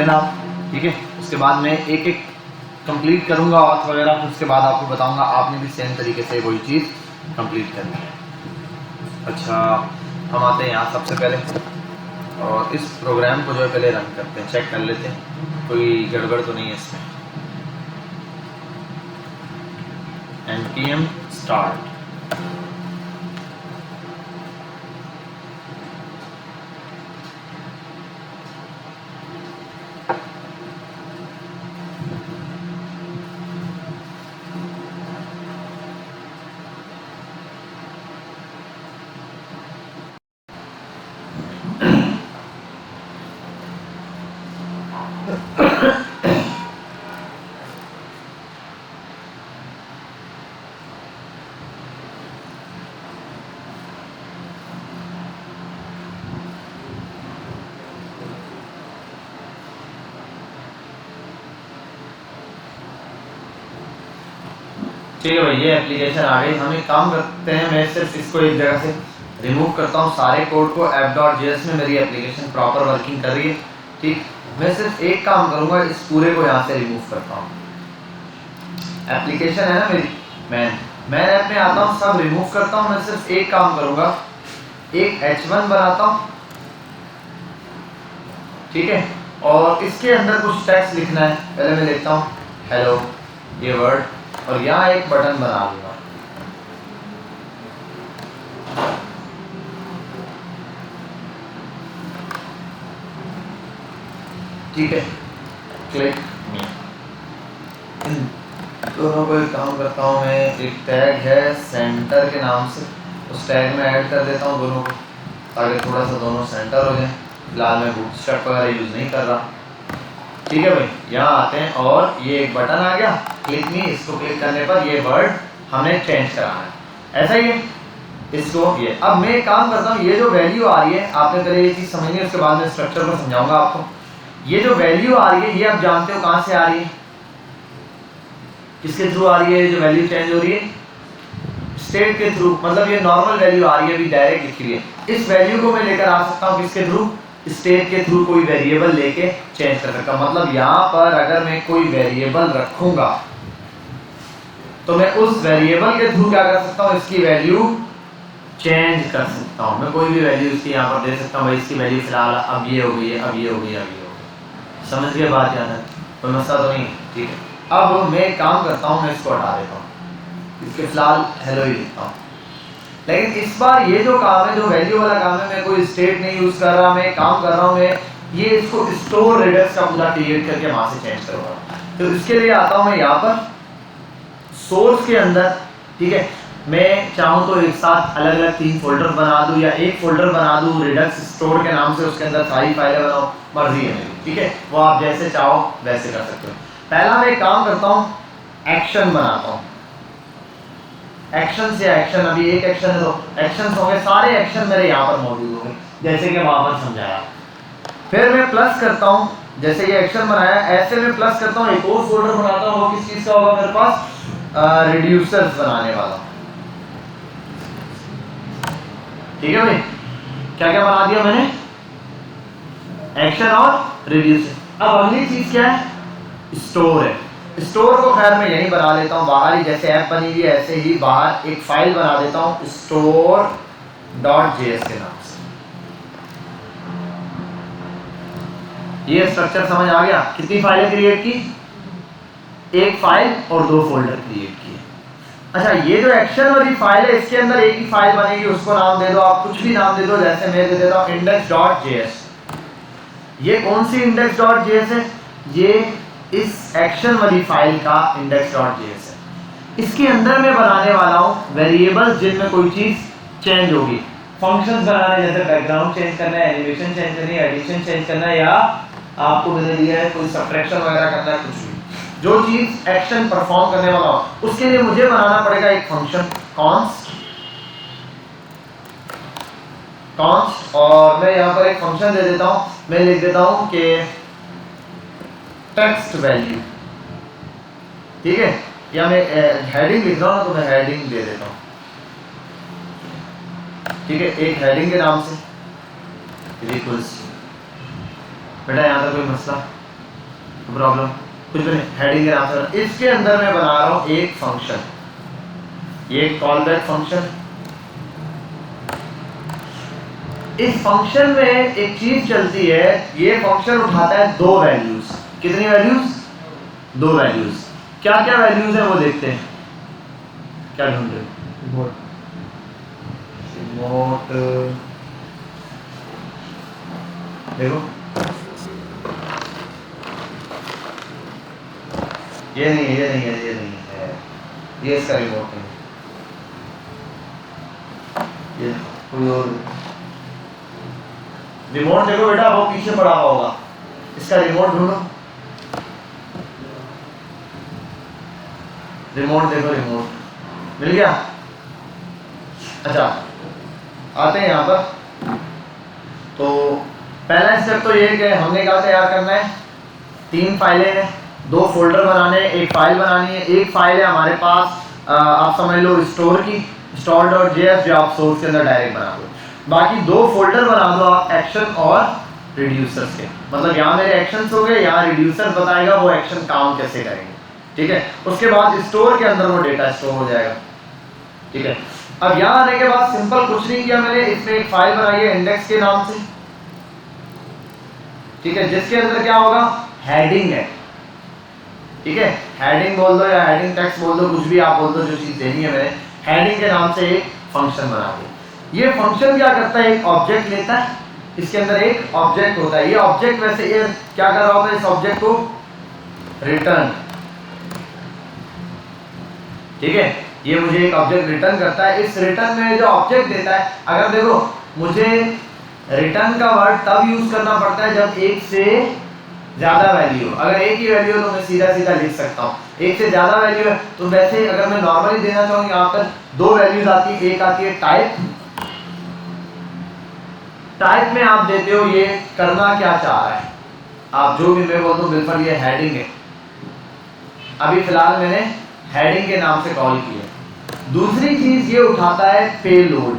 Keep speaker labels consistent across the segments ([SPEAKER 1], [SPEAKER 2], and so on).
[SPEAKER 1] आप, ठीक है। उसके बाद मैं एक एक कंप्लीट करूंगा ऑथ वगैरह, उसके बाद आपको बताऊंगा आपने भी सेम तरीके से वही चीज़ कंप्लीट करनी है। अच्छा, हम आते हैं यहाँ सबसे पहले और इस प्रोग्राम को जो है पहले रन करते हैं, चेक कर लेते हैं कोई गड़बड़ तो नहीं है इसमें। npm start। ठीक है भाई, ये एप्लीकेशन आ गई। हम एक काम करते हैं, मैं सिर्फ इसको एक जगह से रिमूव करता हूँ सारे कोड को। app.js में मेरी एप्लीकेशन प्रॉपर वर्किंग कर रही है, ठीक। मैं सिर्फ एक काम करूँगा, इस पूरे को यहाँ से रिमूव करता हूँ। एप्लीकेशन है ना मेरी, मैं ऐप में आता हूँ, सब रिमूव करता हूँ। मैं सिर्फ एक काम करूँगा, एक h1 बनाता हूँ, ठीक है। और इसके अंदर कुछ टेक्स्ट लिखना है। पहले मैं लिखता हूँ हेलो, ये वर्ड, और यहाँ एक बटन बना लूंगा, ठीक है। क्लिक मी, इन दोनों को एक काम करता हूँ मैं, एक टैग है सेंटर के नाम से, उस टैग में ऐड कर देता हूँ दोनों को, ताकि थोड़ा सा दोनों सेंटर हो जाए। फिलहाल मैं बूटस्ट्रैप वगैरह यूज़ नहीं कर रहा, ठीक है भाई। यहाँ आते हैं और ये एक बटन आ गया, क्लिक मी। इसको क्लिक करने पर ये वर्ड हमने चेंज कराना है, ऐसा ही है। इसको ये अब मैं एक काम करता हूँ, ये जो वैल्यू आ रही है, आपने पहले ये चीज़ समझनी है, उसके बाद मैं स्ट्रक्चर को समझाऊंगा आपको। ये जो वैल्यू आ रही है, ये आप जानते हो कहाँ से आ रही है, किसके थ्रू आ रही है? जो वैल्यू चेंज हो रही है, स्टेट के थ्रू। मतलब ये नॉर्मल वैल्यू आ रही है, अभी डायरेक्ट लिखी हुई है। इस वैल्यू को मैं लेकर आ सकता हूँ किसके थ्रू? स्टेट के थ्रू कोई वेरिएबल लेके चेंज कर सकता हूँ। मतलब यहाँ पर अगर मैं कोई वेरिएबल रखूंगा तो मैं उस वेरिएबल के थ्रू क्या कर सकता हूँ? इसकी वैल्यू चेंज कर सकता हूँ। मैं कोई भी वैल्यू इसकी यहाँ पर दे सकता हूँ, भाई इसकी वैल्यू फिलहाल अब ये हो गई है, अब ये हो गई है, अब ये हो गई। समझ गए बात? याद है, कोई मसला तो नहीं, ठीक है। अब मैं काम करता हूँ, मैं इसको हटा देता हूँ, इसके फिलहाल हेलो ही लिखता हूँ। लेकिन इस बार ये जो काम है, जो वैल्यू वाला काम है, मैं कोई स्टेट नहीं यूज कर रहा, मैं काम कर रहा हूँ, मैं ये इसको स्टोर रेडक्स का पूरा क्रिएट करके वहां से चेंज करूँगा। तो इसके लिए आता हूँ मैं यहाँ पर सोर्स के अंदर, ठीक है। मैं चाहूँ तो एक साथ अलग अलग 3 फोल्डर बना दूँ या एक फोल्डर बना दूँ रेडक्स स्टोर के नाम से, उसके अंदर सारी फाइलें बनाओ, मर्जी है मेरी, ठीक है। वो आप जैसे चाहो वैसे कर सकते हो। पहला मैं काम करता हूँ, एक्शन बनाता हूँ। एक्शन से एक्शन, अभी एक एक्शन है तो एक्शन होंगे, सारे एक्शन मेरे यहाँ पर मौजूद होंगे, जैसे कि वहां पर समझाया। फिर मैं प्लस करता हूँ, जैसे ये एक्शन बनाया, ऐसे मैं प्लस करता हूँ, एक और फोल्डर बनाता हूँ। वो किस चीज का होगा मेरे पास? रिड्यूसर्स बनाने वाला, ठीक है भाई। क्या क्या बना दिया मैंने? एक्शन और रिड्यूसर। अब अगली चीज क्या है? स्टोर है। स्टोर को खैर मैं यहीं बना लेता हूँ बाहर ही, जैसे ऐप बनी हुई है ऐसे ही बाहर एक फाइल बना देता हूँ store.js के नाम से। ये स्ट्रक्चर समझ आ गया? कितनी फाइलें क्रिएट की? एक फाइल और 2 फोल्डर क्रिएट किए। अच्छा, ये जो एक्शन वाली फाइल है, इसके अंदर एक ही फाइल बनेगी, उसको नाम दे दो आप, कुछ भी नाम दे दो। जैसे मैं दे देता हूँ index.js। ये कौन सी index.js है? ये इस एक्शन वाली फाइल का index.js है। इसके अंदर मैं बनाने वाला हूँ वेरिएबल्स जिनमें कोई चीज चेंज होगी। फंक्शंस बनाने, जैसे बैकग्राउंड चेंज करना है, एनिमेशन चेंज करनी है, एडिशन चेंज करना है, या आपको मैंने दिया है कोई सब्ट्रैक्शन वगैरह करना है, कुछ भी जो चीज एक्शन परफॉर्म करने वाला हो, उसके लिए मुझे बनाना पड़ेगा एक फंक्शन const। और मैं यहाँ पर एक फंक्शन दे देता हूँ, मैं लिख देता हूँ कि टेक्स्ट वैल्यू, ठीक है। या मैं हेडिंग लिख रहा हूँ तो मैं हेडिंग दे देता हूँ, ठीक है। एक हेडिंग के नाम से इक्वल्स। बेटा यहाँ तक कोई मसला? प्रॉब्लम कुछ भी नहीं, हेडिंग के नाम से। इसके अंदर मैं बना रहा हूं एक फंक्शन, ये कॉल बैक फंक्शन। इस फंक्शन में एक चीज चलती है, ये फंक्शन उठाता है दो वैल्यूज। कितनी वैल्यूज? दो वैल्यूज। क्या क्या वैल्यूज है वो देखते हैं। क्या ढूंढ रहे हो? रिमोट देखो, ये नहीं है, ये नहीं है, ये नहीं है, ये इसका रिमोट नहीं, ये कोई और रिमोट देखो बेटा, वो पीछे पड़ा हुआ होगा, इसका रिमोट ढूंढो। रिमोट देखो, रिमोट मिल गया। अच्छा, आते हैं यहाँ पर। तो पहला स्टेप तो ये कि हमने क्या तैयार करना है, 3 फाइलें हैं, 2 फोल्डर बनाने हैं, एक फाइल बनानी है। एक फाइल है हमारे पास, आप समझ लो स्टोर की, store.js, जो आप सोर्स के अंदर डायरेक्ट बना दो। बाकी 2 फोल्डर बना दो आप, एक्शन और रिड्यूसर्स के। मतलब यहाँ मेरे एक्शंस हो गए, यहाँ रिड्यूसर्स बताएगा वो एक्शन काम कैसे करेंगे, ठीक है। उसके बाद स्टोर के अंदर वो डेटा स्टोर हो जाएगा, ठीक है। अब यहाँ आने के बाद सिंपल कुछ नहीं किया मैंने, इसमें एक फाइल बनाई है इंडेक्स के नाम से, ठीक है, जिसके अंदर क्या होगा, हेडिंग है, ठीक है। हेडिंग बोल दो या हेडिंग टेक्स्ट बोल दो, कुछ भी आप बोल दो, जो चीज देनी है मैंने। हेडिंग के नाम से एक फंक्शन बना दो। ये फंक्शन क्या करता है, एक ऑब्जेक्ट लेता है, इसके अंदर एक ऑब्जेक्ट होता है। ये ऑब्जेक्ट वैसे ये क्या कर रहा होता है, इस ऑब्जेक्ट को रिटर्न, ठीक है। ये मुझे एक ऑब्जेक्ट रिटर्न करता है। इस रिटर्न में जो ऑब्जेक्ट देता है, अगर देखो मुझे रिटर्न का वर्ड तब यूज करना पड़ता है जब एक से ज्यादा वैल्यू हो। अगर एक ही वैल्यू हो तो मैं सीधा सीधा लिख सकता हूँ। एक से ज्यादा वैल्यू है तो वैसे अगर मैं नॉर्मली देना चाहूँ, यहाँ पर 2 वैल्यूज आती है। एक आती है टाइप, टाइप में आप देते हो ये करना क्या चाह रहा है, आप जो भी मैं बोलता हूँ, बिल्कुल ये हेडिंग है, अभी फिलहाल मैंने हेडिंग के नाम से कॉल किया। दूसरी चीज ये उठाता है पेलोड,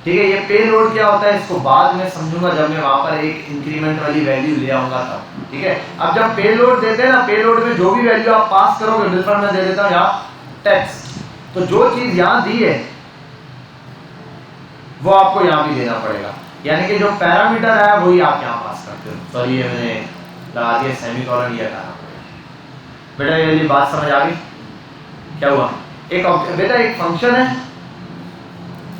[SPEAKER 1] ठीक है। ये पेलोड क्या होता है इसको बाद में समझूंगा जब मैं वहां पर एक इंक्रीमेंट वाली वैल्यू ले आऊंगा तब, ठीक है। अब जब पेलोड देते हैं ना, पेलोड में जो भी वैल्यू आप पास करोगे, डिफॉल्ट में दे देता हूं यहाँ टेक्स्ट, तो जो चीज यहाँ दी है वो आपको यहाँ भी देना पड़ेगा, यानी कि जो पैरामीटर है वही आप यहाँ पास करते हो। सॉरी ये मैंने लगा दिया सेमीकोलन, ये करना पड़ेगा। बेटा ये बात समझ आ गई? क्या हुआ, एक बेटा एक फंक्शन है,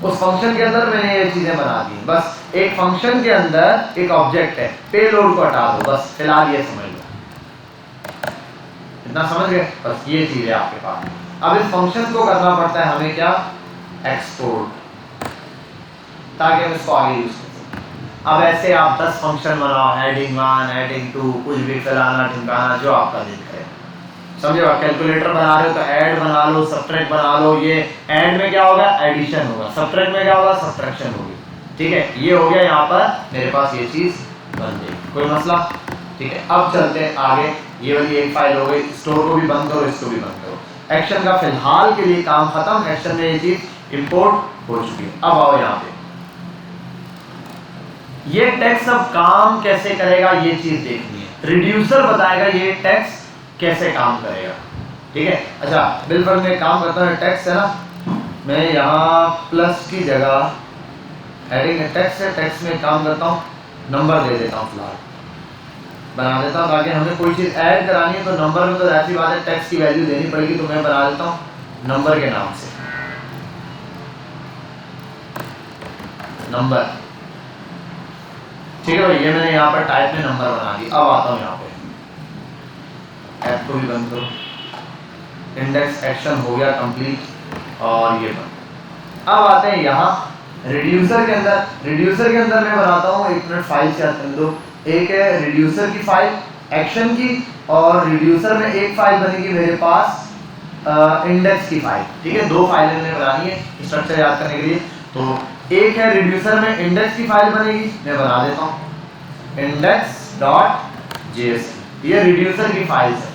[SPEAKER 1] उस फंक्शन के अंदर मैंने ये चीजें बना दी। बस एक फंक्शन के अंदर एक ऑब्जेक्ट है, पेलोड को हटा दो, बस फिलहाल ये समझ लो, इतना समझ गए? बस ये चीज है आपके पास। अब इस फंक्शन को करना पड़ता है हमें क्या, एक्सपोर्ट, ताकि हम इसको आगे यूज कर सकें। अब ऐसे आप 10 फंक्शन बनाओ, हेडिंग 1, हेडिंग 2, कुछ भी फलाना ढिमकाना, जो आपका दिल करे, समझे। कैलकुलेटर बना रहे हो तो ऐड बना लो, सब्ट्रैक्ट बना लो। ये ऐड में क्या होगा, एडिशन होगा, सब्ट्रैक्ट में क्या होगा, सब्ट्रैक्शन होगी, ठीक है। ये हो गया, यहाँ पर मेरे पास ये चीज बन गई, कोई मसला, ठीक है। अब चलते हैं आगे। ये वाली एक फाइल हो गई, स्टोर को भी बंद करो, इसको भी बंद करो। एक्शन का फिलहाल के लिए काम खत्म, एक्शन में ये चीज इंपोर्ट हो चुकी है। अब आओ यहाँ पे, ये टेक्स्ट अब काम कैसे करेगा ये चीज देखनी है। रिड्यूसर बताएगा ये टेक्स्ट कैसे काम करेगा, ठीक है। अच्छा बिल्कुल मैं काम करता हूँ, टेक्स्ट है ना, मैं यहाँ प्लस की जगह हेडिंग टेक्स्ट है, टेक्स्ट में काम करता हूँ, नंबर दे देता हूँ, फिलहाल बना देता हूँ, ताकि हमें कोई चीज़ ऐड करानी है तो नंबर में तो ऐसी बात है टेक्स्ट की वैल्यू देनी पड़ेगी, तो मैं बना देता हूँ नंबर के नाम से, नंबर, ठीक है भाई। ये मैंने यहाँ पर टाइप में नंबर बना दी। अब आता हूँ यहाँ पे, ऐप को भी बंद करो, इंडेक्स एक्शन हो गया कंप्लीट, और ये बंद। अब आते हैं यहाँ रिड्यूसर के अंदर। रिड्यूसर के अंदर मैं बनाता हूँ, एक मिनट फाइल से आते हैं दो, एक है रिड्यूसर की फाइल एक्शन की, और रिड्यूसर में एक फाइल बनेगी मेरे पास इंडेक्स की फाइल, ठीक है। 2 फाइलें मैंने बनानी है स्ट्रक्चर याद करने के लिए। तो एक है रिड्यूसर में इंडेक्स की फाइल बनेगी, मैं बना देता हूँ index.js, ये रिड्यूसर की फाइल है।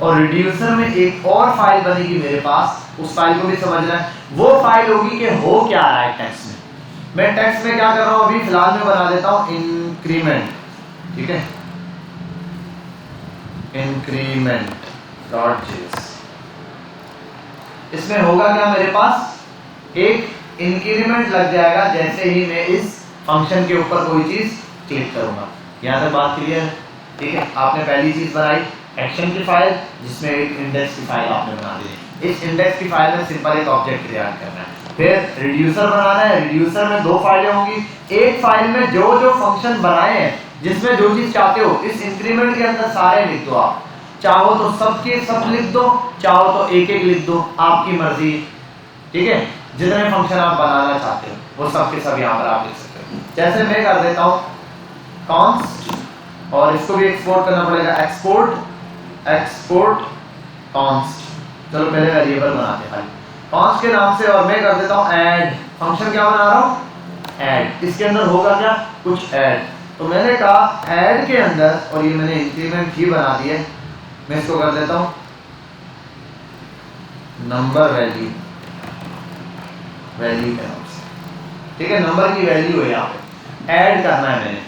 [SPEAKER 1] और रिड्यूसर में एक और फाइल बनेगी मेरे पास, उस फाइल को भी समझना है। वो फाइल होगी कि हो क्या रहा है टेक्स्ट में। मैं टेक्स्ट में क्या कर रहा हूँ, अभी फिलहाल मैं बना देता हूँ इंक्रीमेंट, ठीक है। Increment dot JS. इसमें होगा क्या, मेरे पास एक इंक्रीमेंट लग जाएगा जैसे ही मैं इस फंक्शन के ऊपर कोई चीज क्लिक करूंगा। यहां तक बात क्लियर है? ठीक है, आपने पहली चीज बनाई एक्शन की फाइल, जिसमें एक इंडेक्स की फाइल आपने बना दी। इस इंडेक्स की फाइल में सिंपल एक ऑब्जेक्ट क्रिएट करना है। फिर रिड्यूसर बनाना है। रिड्यूसर में दो फाइलें होंगी। एक फाइल में जो जो फंक्शन बनाए हैं, जिसमें जो चीज चाहते हो, इस इंक्रीमेंट के अंदर सारे लिख दो। आप चाहो तो सबके सब लिख दो, चाहो तो एक एक लिख दो, आपकी मर्जी। ठीक है, जितने फंक्शन आप बनाना चाहते हो वो सब के सब यहाँ पर आप लिख सकते हो। जैसे मैं कर देता हूँ कॉन्स्ट, और इसको भी एक्सपोर्ट करना पड़ेगा, एक्सपोर्ट कॉन्स्ट। चलो पहले वेरिएबल बनाते हैं खाली कॉन्स्ट के नाम से, और मैं कर देता हूँ ऐड। फंक्शन क्या बना रहा हूँ, ऐड। इसके अंदर होगा क्या, कुछ ऐड। तो मैंने कहा ऐड के अंदर, और ये मैंने इंक्रीमेंट ही बना दिए, मैं इसको कर देता हूँ नंबर वैल्यू के नाम से। ठीक है, नंबर की वैल्यू है, यहाँ पे ऐड करना है मैंने।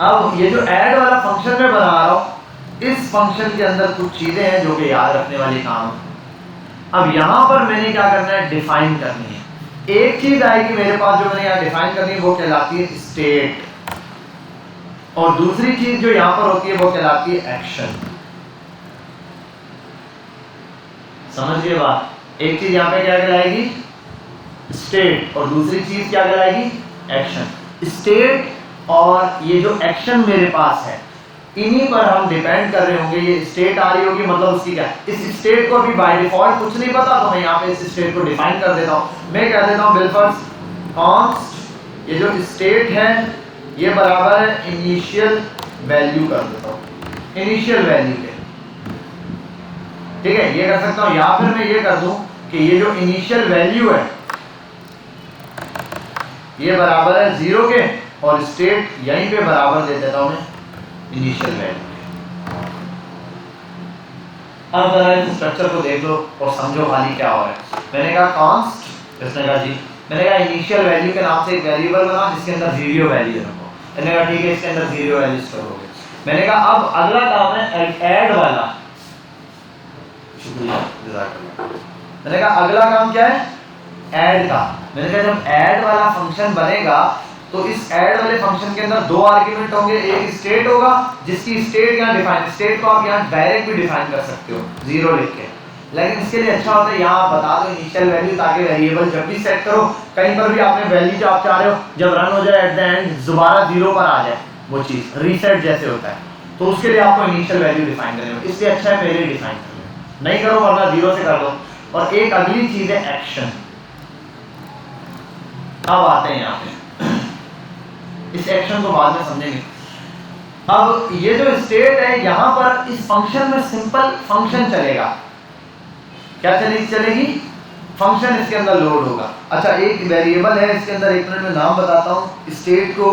[SPEAKER 1] अब ये जो ऐड वाला फंक्शन मैं बना रहा हूँ, इस फंक्शन के अंदर कुछ चीजें हैं जो कि याद रखने वाली काम है। अब यहां पर मैंने क्या करना है, डिफाइन करनी है। एक चीज आएगी मेरे पास जो मैंने यहाँ डिफाइन करनी है, वो कहलाती है स्टेट, और दूसरी चीज जो यहां पर होती है वो कहलाती है एक्शन। समझिए बात, एक चीज यहाँ पे क्या कहलाएगी, स्टेट, और दूसरी चीज क्या कहलाएगी, एक्शन। स्टेट और ये जो एक्शन मेरे पास है, इन्हीं पर हम डिपेंड कर रहे होंगे। ये स्टेट आ रही होगी, मतलब उसकी क्या, इस स्टेट को अभी बाय डिफॉल्ट कुछ नहीं पता, तो मैं यहाँ पे इस स्टेट को डिफाइन कर देता हूँ। मैं कह देता हूँ बिलफर्स कॉन्स्ट, ये जो स्टेट है ये बराबर है इनिशियल वैल्यू कर देता हूँ, इनिशियल वैल्यू के। ठीक है, ये कर सकता हूँ, या फिर मैं ये कर दूं कि ये जो इनिशियल वैल्यू है ये बराबर है 0 के, और स्टेट यहीं पे बराबर दे देता हूं मैं इनिशियल वैल्यू के। अब जरा इस स्ट्रक्चर को देख लो और समझो खाली क्या हो रहा है। मैंने कहा कॉन्स्ट, इसने कहा जी, मैंने कहा इनिशियल वैल्यू के नाम से एक वेरिएबल बना जिसके अंदर 0 वैल्यू रखो। मैंने कहा ठीक है, इसके अंदर 0 वैल्यू स्टोर हो गई। मैंने कहा अब अगला काम है ऐड वाला। शुक्रिया, जज़ाकल्लाह। मैंने कहा अगला काम क्या है, ऐड का। मैंने कहा जब ऐड वाला फंक्शन बनेगा तो इस ऐड वाले फंक्शन के अंदर दो आर्गुमेंट होंगे, एक स्टेट होगा जिसकी स्टेट यहाँ डिफाइन, स्टेट को आप यहाँ डायरेक्ट भी डिफाइन कर सकते हो 0 लिख के, लेकिन इसके लिए अच्छा होता है यहाँ आप बता दो इनिशियल वैल्यू, ताकि वेरिएबल जब भी सेट करो, कहीं पर भी आपने वैल्यू जो आप चाह रहे हो जब रन हो जाए एट द एंड दोबारा 0 पर आ जाए, वो चीज रीसेट जैसे होता है, तो उसके लिए आपको इनिशियल वैल्यू डिफाइन करनी होगी। इसलिए अच्छा है पहले डिफाइन कर लो, नहीं करो वरना 0 से कर दो। और एक अगली चीज है एक्शन। अब आते हैं यहाँ पे, इस एक्शन को बाद में समझेंगे। अब ये जो स्टेट है यहाँ पर इस फंक्शन में सिंपल फंक्शन चलेगा। क्या चलेगी, फंक्शन इसके अंदर लोड होगा। अच्छा, एक वेरिएबल है इसके अंदर, एक मिनट में नाम बताता हूँ। स्टेट को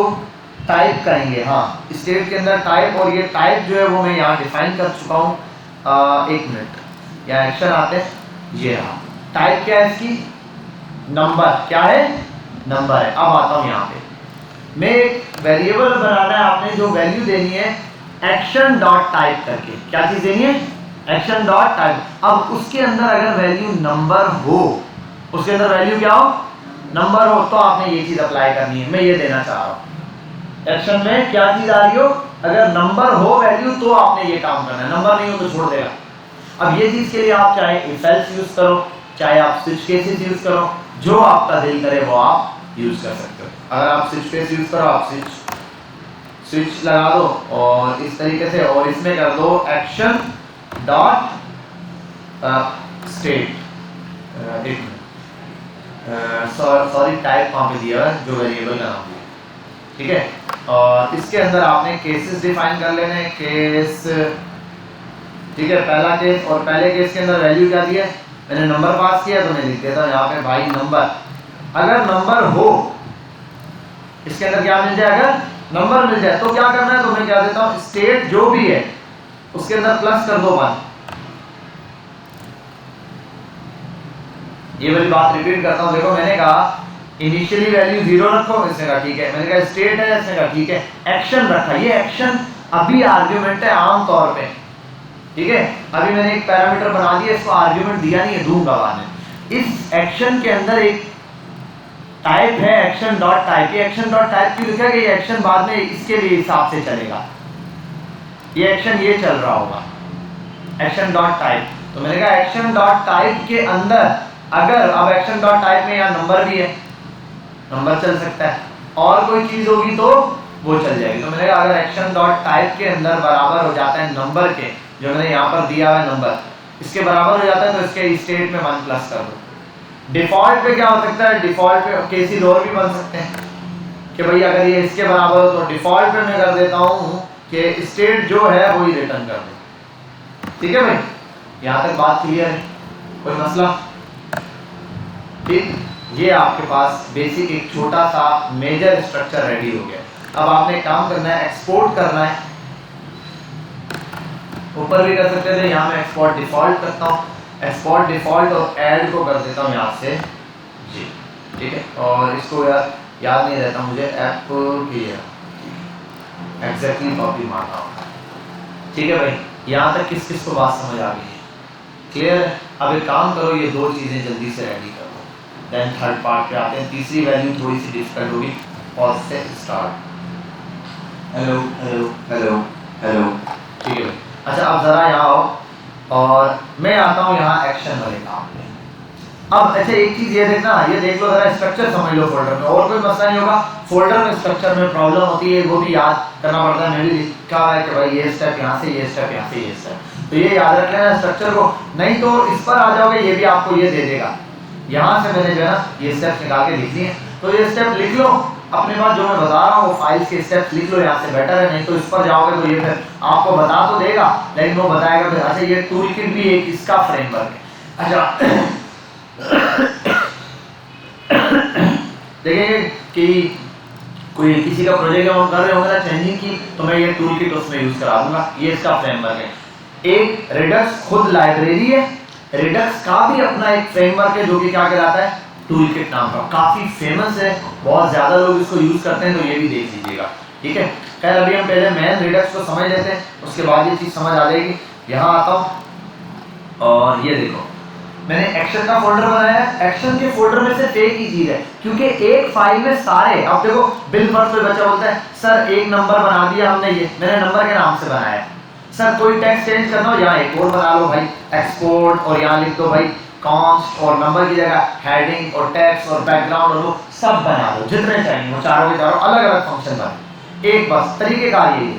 [SPEAKER 1] टाइप करेंगे, हाँ स्टेट के अंदर टाइप, और ये टाइप जो है वो मैं यहाँ डिफाइन कर चुका हूँ। एक मिनट, यहाँ एक्शन आते हैं, ये रहा टाइप। क्या है इसकी, नंबर। क्या है, नंबर है। अब आता हूँ यहाँ पे, मैं एक वेरिएबल बनाना है, आपने जो वैल्यू देनी है एक्शन डॉट टाइप करके। क्या चीज देनी है, एक्शन डॉट टाइप। अब उसके अंदर अगर वैल्यू नंबर हो, उसके अंदर वैल्यू क्या हो, नंबर हो, तो आपने ये चीज अप्लाई करनी है। मैं ये देना चाह रहा हूँ एक्शन में क्या चीज आ रही हो, अगर नंबर हो वैल्यू तो आपने ये काम करना है, नंबर नहीं हो तो छोड़ देगा। अब ये चीज के लिए आप चाहे इफ एल्स यूज करो, चाहे आप स्विच केसेस यूज करो, जो आपका दिल करे वो आप यूज कर सकते हो। अगर आप स्विच केस यूज करो, आप स्विच लगा दो और इस तरीके से, और इसमें कर दो action dot state. Sorry type वहां पे दिया है जो वेरिएबल का नाम दिया, ठीक है। और इसके अंदर आपने केसेस डिफाइन कर लेने, केस, ठीक है। पहला केस, और पहले केस के अंदर वैल्यू क्या दी है, मैंने नंबर पास किया तो मैं लिख देता हूँ यहाँ पे भाई नंबर। अगर नंबर हो, इसके अंदर क्या मिल जाए, अगर नंबर मिल जाए तो क्या करना है, तो मैं क्या देता हूँ स्टेट जो भी है उसके अंदर प्लस कर दो 1। ये वाली बात रिपीट करता हूँ, देखो मैंने कहा इनिशियली वैल्यू 0 रखो, इसने कहा ठीक है। मैंने कहा स्टेट है, इसने कहा ठीक है। एक्शन रखा, ये एक्शन अभी आर्ग्यूमेंट है आमतौर पे, ठीक है, अभी मैंने एक पैरामीटर बना दिया, इसको आर्ग्यूमेंट दिया नहीं है, दूंगा बाद में। इस एक्शन के अंदर एक टाइप है एक्शन डॉट टाइप। ये एक्शन डॉट टाइप क्यों लिखा है? ये एक्शन बाद में इसके लिए हिसाब से चलेगा, ये एक्शन ये चल रहा होगा एक्शन डॉट टाइप। तो मैंने कहा एक्शन डॉट टाइप के अंदर अगर, अब एक्शन डॉट टाइप में यहाँ नंबर भी है, नंबर चल सकता है, और कोई चीज होगी तो वो चल जाएगी। तो मैंने कहा अगर एक्शन डॉट टाइप के अंदर बराबर हो जाता है नंबर के, जो मैंने यहाँ पर दिया हुआ है नंबर, इसके बराबर हो जाता है तो इसके स्टेट में 1 प्लस कर दो। डिफॉल्ट पे क्या हो सकता है? डिफॉल्ट पे केसेस और भी बन सकते हैं कि भाई अगर ये इसके बराबर हो तो डिफॉल्ट पे मैं कर देता हूँ कि स्टेट जो है वही रिटर्न कर दो। ठीक है भाई, यहाँ तक बात क्लियर है? कोई मसला? ठीक, ये आपके पास बेसिक एक छोटा सा मेजर स्ट्रक्चर रेडी हो गया। अब आपने काम करना है, एक्सपोर्ट करना है। ऊपर भी कर सकते थे, यहाँ मैं एक्सपोर्ट डिफॉल्ट करता हूँ, एक्सपोर्ट डिफॉल्ट और ऐड को कर देता हूँ यहाँ से जी, ठीक है। और इसको याद नहीं रहता मुझे, ऐप की एग्जैक्टली कॉपी मारना होगा। ठीक है भाई, यहाँ तक किस किस को बात समझ आ गई है? क्लियर है? अब एक काम करो, ये दो चीज़ें जल्दी से रेडी कर दो, देन थर्ड पार्ट पे आते हैं। तीसरी वैल्यू थोड़ी सी डिफिकल्ट होगी, और से start. Hello hello hello hello, ठीक है भाई। अच्छा, अब ज़रा यहाँ आओ और मैं आता हूँ यहाँ एक्शन वाले काम पे। अब अच्छा एक चीज़ ये देखना, ये देख लो ज़रा, स्ट्रक्चर समझ लो फोल्डर में, और कोई मसला नहीं होगा। फोल्डर में स्ट्रक्चर में प्रॉब्लम होती है, वो भी याद करना पड़ता है। मैंने लिखा है कि भाई ये स्टेप यहाँ से, ये स्टेप यहाँ से, ये स्टेप, तो ये याद रख लेना स्ट्रक्चर को, नहीं तो इस पर आ जाओगे ये भी आपको ये दे देगा। यहाँ से मैंने जो है ना ये स्टेप निकाल के लिख लिए, तो ये स्टेप लिख लो अपने पास, जो मैं बता रहा हूँ वो फाइल्स के स्टेप्स लिख लो यहाँ से, बेटर है। नहीं तो इस पर जाओगे तो ये फिर आपको बता तो देगा, लेकिन वो बताएगा फिर। अच्छा, ये टूल किट भी एक इसका फ्रेमवर्क है। अच्छा देखेंगे कि कोई किसी का प्रोजेक्ट हम कर रहे होंगे ना चेंजिंग की, तो मैं ये टूल किट उसमें यूज करा दूंगा। ये इसका फ्रेमवर्क है। एक रिडक्स खुद लाइब्रेरी है, रिडक्स का भी अपना एक फ्रेमवर्क है जो कि क्या कहलाता है? टूल किट नाम का, काफी फेमस है, बहुत ज्यादा लोग इसको यूज करते हैं, तो ये भी देख लीजिएगा। ठीक है, खैर अभी हम पहले मेन रिडक्स को समझ लेते हैं, उसके बाद ये चीज समझ आ जाएगी। यहाँ आता हूँ और ये देखो, मैंने एक्शन का फोल्डर बनाया है। एक्शन के फोल्डर में सिर्फ एक ही चीज है, क्योंकि एक फाइल में सारे, अब देखो बिल फर्स्ट पे बच्चा बोलता है सर एक नंबर बना दिया हमने, ये मैंने नंबर के नाम से बनाया है। सर कोई टेक्स्ट चेंज करना हो, यहाँ एक और बना लो भाई, एक्सपोर्ट, और यहाँ लिख दो भाई कॉन्स्ट, और नंबर की जगह हेडिंग और टेक्स्ट और बैकग्राउंड और वो सब बना दो, जितने चाहिए वो चारों के चारों अलग अलग फंक्शन बने। एक बस तरीकेकार ये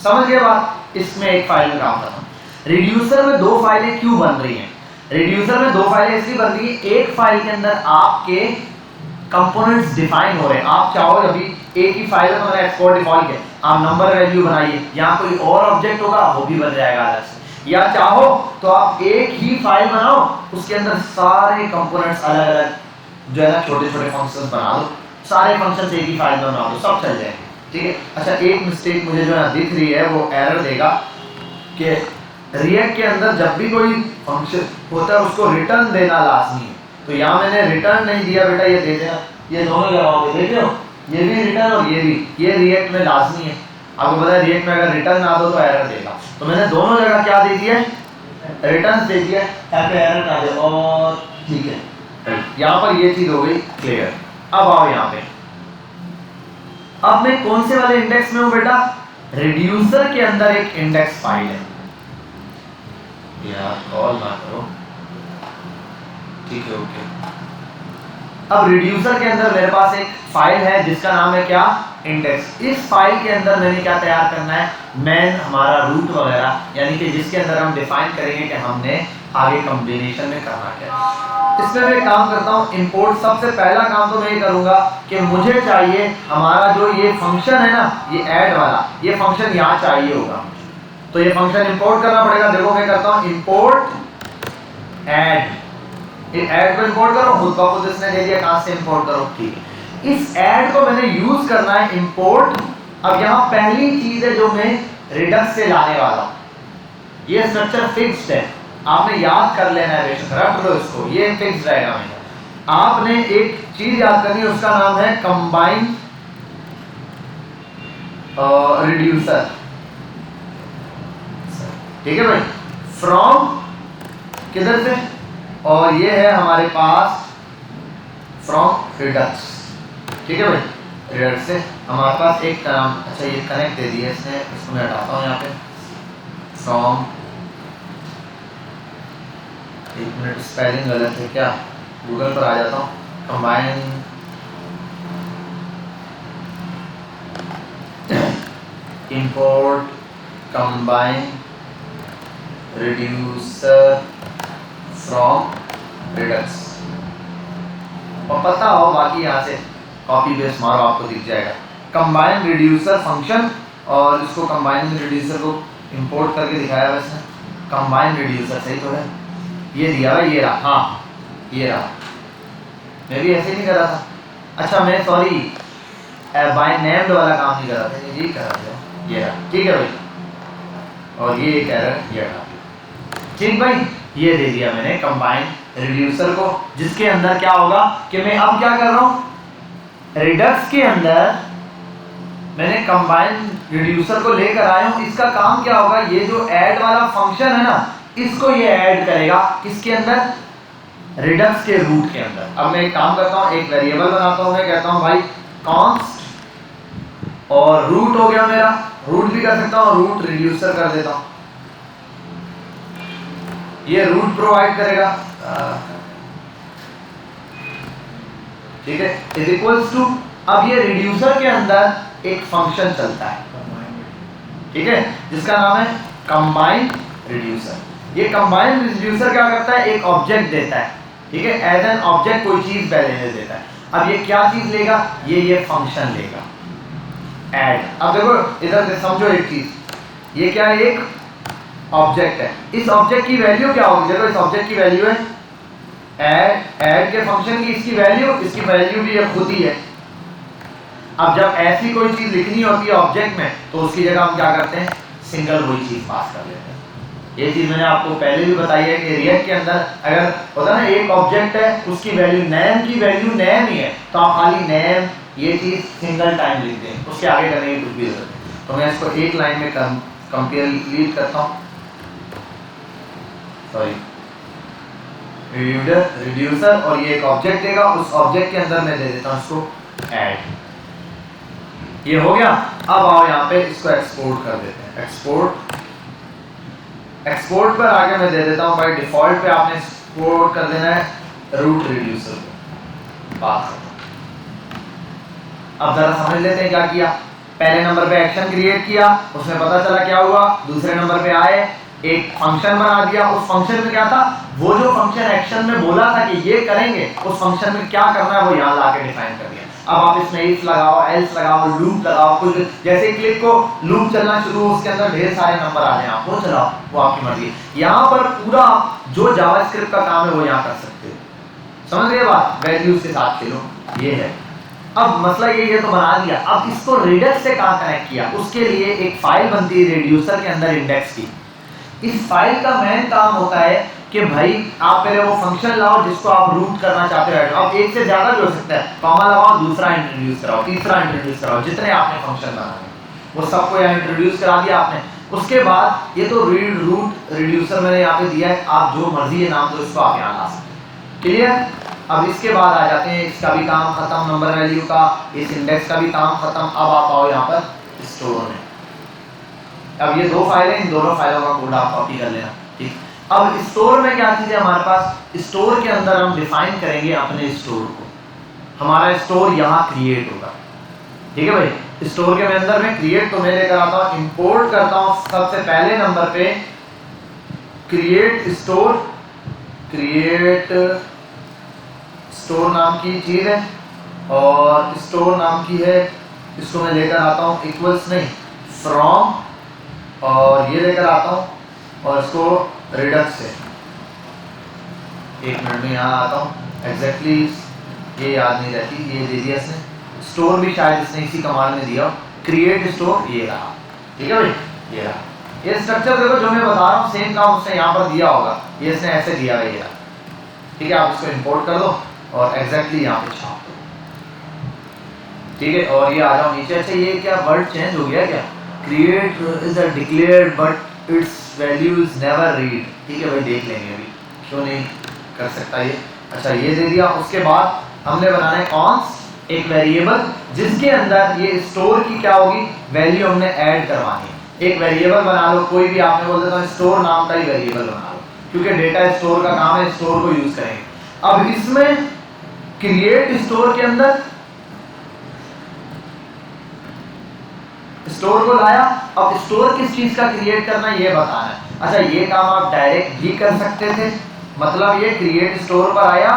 [SPEAKER 1] समझ गए बात। इसमें एक फाइल में काम करना। रिड्यूसर में दो फाइलें क्यों बन रही हैं? रिड्यूसर में दो फाइलें इसलिए बन रही है, एक फाइल के अंदर आपके कंपोनेंट्स डिफाइन हो रहे हैं। आप चाहो अभी एक ही फाइल में मैंने एक्सपोर्ट डिफॉल्ट किया, आप नंबर वैल्यू बनाइए, यहाँ कोई और ऑब्जेक्ट होगा वो भी बन जाएगा अलग से, या चाहो तो आप एक ही फाइल बनाओ, उसके अंदर सारे कंपोनेंट्स अलग अलग जो है ना छोटे छोटे फंक्शंस बना दो, सारे फंक्शंस एक ही फाइल में बना दो, सब चल जाएंगे। ठीक है। अच्छा, एक मिस्टेक मुझे जो है दिख रही है, वो एरर देगा कि रिएक्ट के अंदर जब भी कोई फंक्शन होता है उसको रिटर्न देना लाजमी है। तो यहाँ मैंने रिटर्न नहीं दिया, बेटा ये दे देना, ये दोनों लगाओगे, देख रहे हो, ये भी रिटर्न और ये भी, ये रिएक्ट में लाजमी है। आपको पता है रिएक्ट में अगर रिटर्न ना दो तो एरर देगा, तो मैंने दोनों जगह क्या दे दिया, रिटर्न दे दिया ताकि एरर ना दे। और ठीक है, यहाँ पर ये चीज हो गई क्लियर। अब आओ यहाँ पे, अब मैं कौन से वाले इंडेक्स में हूँ बेटा? रिड्यूसर के अंदर एक इंडेक्स फाइल है, यार कॉल ना करो, ठीक है ओके। अब रिड्यूसर के अंदर मेरे पास एक फाइल है जिसका नाम है क्या? इंडेक्स। इस फाइल के अंदर मैंने क्या तैयार करना है? मेन हमारा रूट वगैरह, यानी कि जिसके अंदर हम डिफाइन करेंगे कि हमने आगे कॉम्बिनेशन में करना क्या। इसमें मैं काम करता हूँ इंपोर्ट। सबसे पहला काम तो मैं ये करूंगा कि मुझे चाहिए हमारा जो ये फंक्शन है ना, ये ऐड वाला, ये फंक्शन यहाँ चाहिए होगा, तो ये फंक्शन इंपोर्ट करना पड़ेगा। देखो मैं करता हूँ इंपोर्ट ऐड, ऐड को इंपोर्ट करो, खुद का खुद इसने दे दिया, कहां से इंपोर्ट करो, ठीक है। इस ऐड को मैंने यूज करना है इंपोर्ट। अब यहाँ पहली चीज है जो मैं रिडक्स से लाने वाला हूँ, ये स्ट्रक्चर फिक्स्ड है, आपने याद कर लेना है, बेशक रट लो इसको, ये फिक्स्ड रहेगा। मैंने आपने एक चीज याद करनी है, उसका नाम है कंबाइन रिड्यूसर। ठीक है भाई, फ्रॉम किधर से, और ये है हमारे पास फ्रॉम रिडक्स, ठीक है भाई, रिडक्स से हमारे पास एक नाम, अच्छा ये कनेक्ट दे दिया इसने, इसको मैं हटाता हूँ यहाँ पे, फ्रॉम, एक मिनट स्पेलिंग गलत है क्या, गूगल पर आ जाता हूँ, combine import combine reducer from Redux, और पता हो बाकी यहाँ से कॉपी पेस्ट मारो आपको दिख जाएगा, कंबाइन रिड्यूसर फंक्शन, और इसको कंबाइन रिड्यूसर को इंपोर्ट करके दिखाया वैसे, कंबाइन रिड्यूसर सही तो है, ये दिया हुआ, ये रहा, हाँ ये रहा, मैं भी ऐसे नहीं कर रहा था, अच्छा मैं सॉरी बाय नेम्ड वाला काम नहीं कर रहा था, यही कर रहा था, ये रहा, ठीक है भाई, और ये एक एरर ये रहा, ठीक भाई, ये दे दिया मैंने कंबाइन रिड्यूसर को, जिसके अंदर क्या होगा कि मैं अब क्या कर रहा हूं, रिडक्स के अंदर मैंने कंबाइन रिड्यूसर को लेकर आया हूं, इसका काम क्या होगा, ये जो ऐड वाला फंक्शन है ना, इसको ये ऐड करेगा किसके अंदर, रिडक्स के रूट के अंदर। अब मैं एक काम करता हूं, एक वेरिएबल बनाता हूं, मैं कहता हूं भाई कॉन्स्ट, और रूट हो गया मेरा, रूट भी कर सकता हूं, रूट रिड्यूसर कर देता हूं, ये रूट प्रोवाइड करेगा, ठीक है, इज इक्वल्स टू, अब ये रिड्यूसर के अंदर एक फंक्शन चलता है, ठीक है, जिसका नाम है कंबाइन रिड्यूसर। ये कंबाइन रिड्यूसर क्या करता है, एक ऑब्जेक्ट देता है, ठीक है, एज एन ऑब्जेक्ट कोई चीज पहले देता है, अब ये क्या चीज लेगा, ये फंक्शन लेगा ऐड। अब देखो इधर से समझो एक चीज, ये क्या है, एक ऑब्जेक्ट है, इस ऑब्जेक्ट की वैल्यू क्या होगी, देखो इस ऑब्जेक्ट की वैल्यू है ऐड के फंक्शन की, इसकी वैल्यू भी ये खुद ही है। अब जब ऐसी कोई चीज लिखनी होती है ऑब्जेक्ट में, तो उसकी जगह हम क्या करते हैं, सिंगल वही चीज पास कर लेते हैं। ये चीज मैंने आपको पहले भी बताई है कि रिएक्ट के अंदर अगर होता ना एक ऑब्जेक्ट है, उसकी वैल्यू नेम की वैल्यू नेम ही है, तो आप खाली नेम ये चीज सिंगल टाइम लिख दें, उसके आगे करने की कुछ भी जरूरत नहीं। तो मैं इसको एक लाइन में कंपेयर लीड करता हूँ, सॉरी रिड्यूसर, और ये एक ऑब्जेक्ट देगा, उस ऑब्जेक्ट के अंदर मैं दे देता हूँ इसको ऐड, ये हो गया। अब आओ यहाँ पे इसको एक्सपोर्ट कर देते हैं, एक्सपोर्ट पर आगे मैं दे देता हूँ भाई डिफॉल्ट पे आपने एक्सपोर्ट कर देना है रूट रिड्यूसर को, बात। अब जरा समझ लेते हैं क्या किया, पहले नंबर पे एक्शन क्रिएट किया, उसमें पता चला क्या हुआ, दूसरे नंबर पे आए एक फंक्शन बना दिया, उस फंक्शन में क्या था, वो जो फंक्शन एक्शन में बोला था कि ये करेंगे, उस फंक्शन में क्या करना है वो यहाँ लाके डिफाइन कर दिया। अब आप इसमें इफ लगाओ, एल्स लगाओ, लूप लगाओ, कुछ जैसे क्लिक को लूप चलना शुरू, उसके अंदर ढेर सारे नंबर आ जाए, आप वो चलाओ, वो आपकी मर्जी। यहाँ पर पूरा जो जावास्क्रिप्ट का काम है वो यहाँ कर सकते हो, समझ गए बात, वैल्यूज के साथ खेलो, ये है। अब मसला ये तो बना दिया, अब इसको रिडक्स से कहाँ कनेक्ट किया, उसके लिए एक फाइल बनती है रिड्यूसर के अंदर इंडेक्स की। इस फाइल का मेन काम होता है कि भाई आप पहले वो फंक्शन लाओ जिसको आप रूट करना चाहते हो, अब एक से ज्यादा भी हो सकता है, कॉमा लगाओ, दूसरा इंट्रोड्यूस कराओ, तीसरा इंट्रोड्यूस कराओ, जितने आपने फंक्शन बनाए वो सबको यहाँ इंट्रोड्यूस करा दिया आपने। उसके बाद ये तो रूट रिड्यूसर मैंने यहाँ पे दिया है, आप जो मर्जी है नाम दो इसको, आप यहाँ ला सकते, क्लियर। अब इसके बाद आ जाते हैं, इसका भी काम खत्म, नंबर वैल्यू का, इस इंडेक्स का भी काम खत्म। अब आप आओ यहाँ पर स्टोर में, अब ये दो फाइलें, इन दोनों फाइलों का कोड आप कॉपी कर लेना, ठीक। अब स्टोर में क्या चीज़ है हमारे पास, स्टोर के अंदर हम डिफाइन करेंगे अपने स्टोर को, हमारा स्टोर यहाँ क्रिएट होगा, ठीक है भाई। स्टोर के अंदर में क्रिएट तो मैं लेकर आता हूँ, इंपोर्ट करता हूँ सबसे पहले नंबर पे क्रिएट स्टोर नाम की चीज है, और स्टोर नाम की है, इसको मैं लेकर आता हूँ इक्वल्स नहीं फ्रॉम, और ये लेकर आता हूँ और इसको रिडक्स से, एक मिनट में यहाँ आता हूँ, एग्जैक्टली ये याद नहीं रहती, ये दे दिया इसने, स्टोर भी शायद इसने इसी कमांड में दिया, क्रिएट स्टोर, ये रहा, ठीक है भाई, ये रहा। ये स्ट्रक्चर देखो जो मैं बता रहा हूँ सेम काम उसने यहाँ पर दिया होगा, ये इसने ऐसे दिया है, ये ठीक है। आप इसको इंपोर्ट कर दो और एग्जैक्टली यहाँ पे छाप दो, ठीक है। और ये आ जाओ नीचे, अच्छा ये क्या वर्ड चेंज हो गया क्या, create is a declared but it's value is never read. ठीक है भाई, देख लेंगे अभी, क्यों नहीं कर सकता ये। अच्छा ये दे दिया। उसके बाद हमने बनाना है कॉन्स, एक वेरिएबल जिसके अंदर ये स्टोर की क्या होगी, वैल्यू हमने ऐड करवानी है। एक वेरिएबल बना लो, कोई भी आपने बोल देता स्टोर नाम का ही वेरिएबल बना लो, क्योंकि डेटा स्टोर का काम है, स्टोर को यूज करेंगे। अब इसमें क्रिएट स्टोर के अंदर स्टोर को लाया, अब स्टोर किस चीज का क्रिएट करना है ये बताना है। अच्छा ये काम आप डायरेक्ट भी कर सकते थे, मतलब ये क्रिएट स्टोर पर आया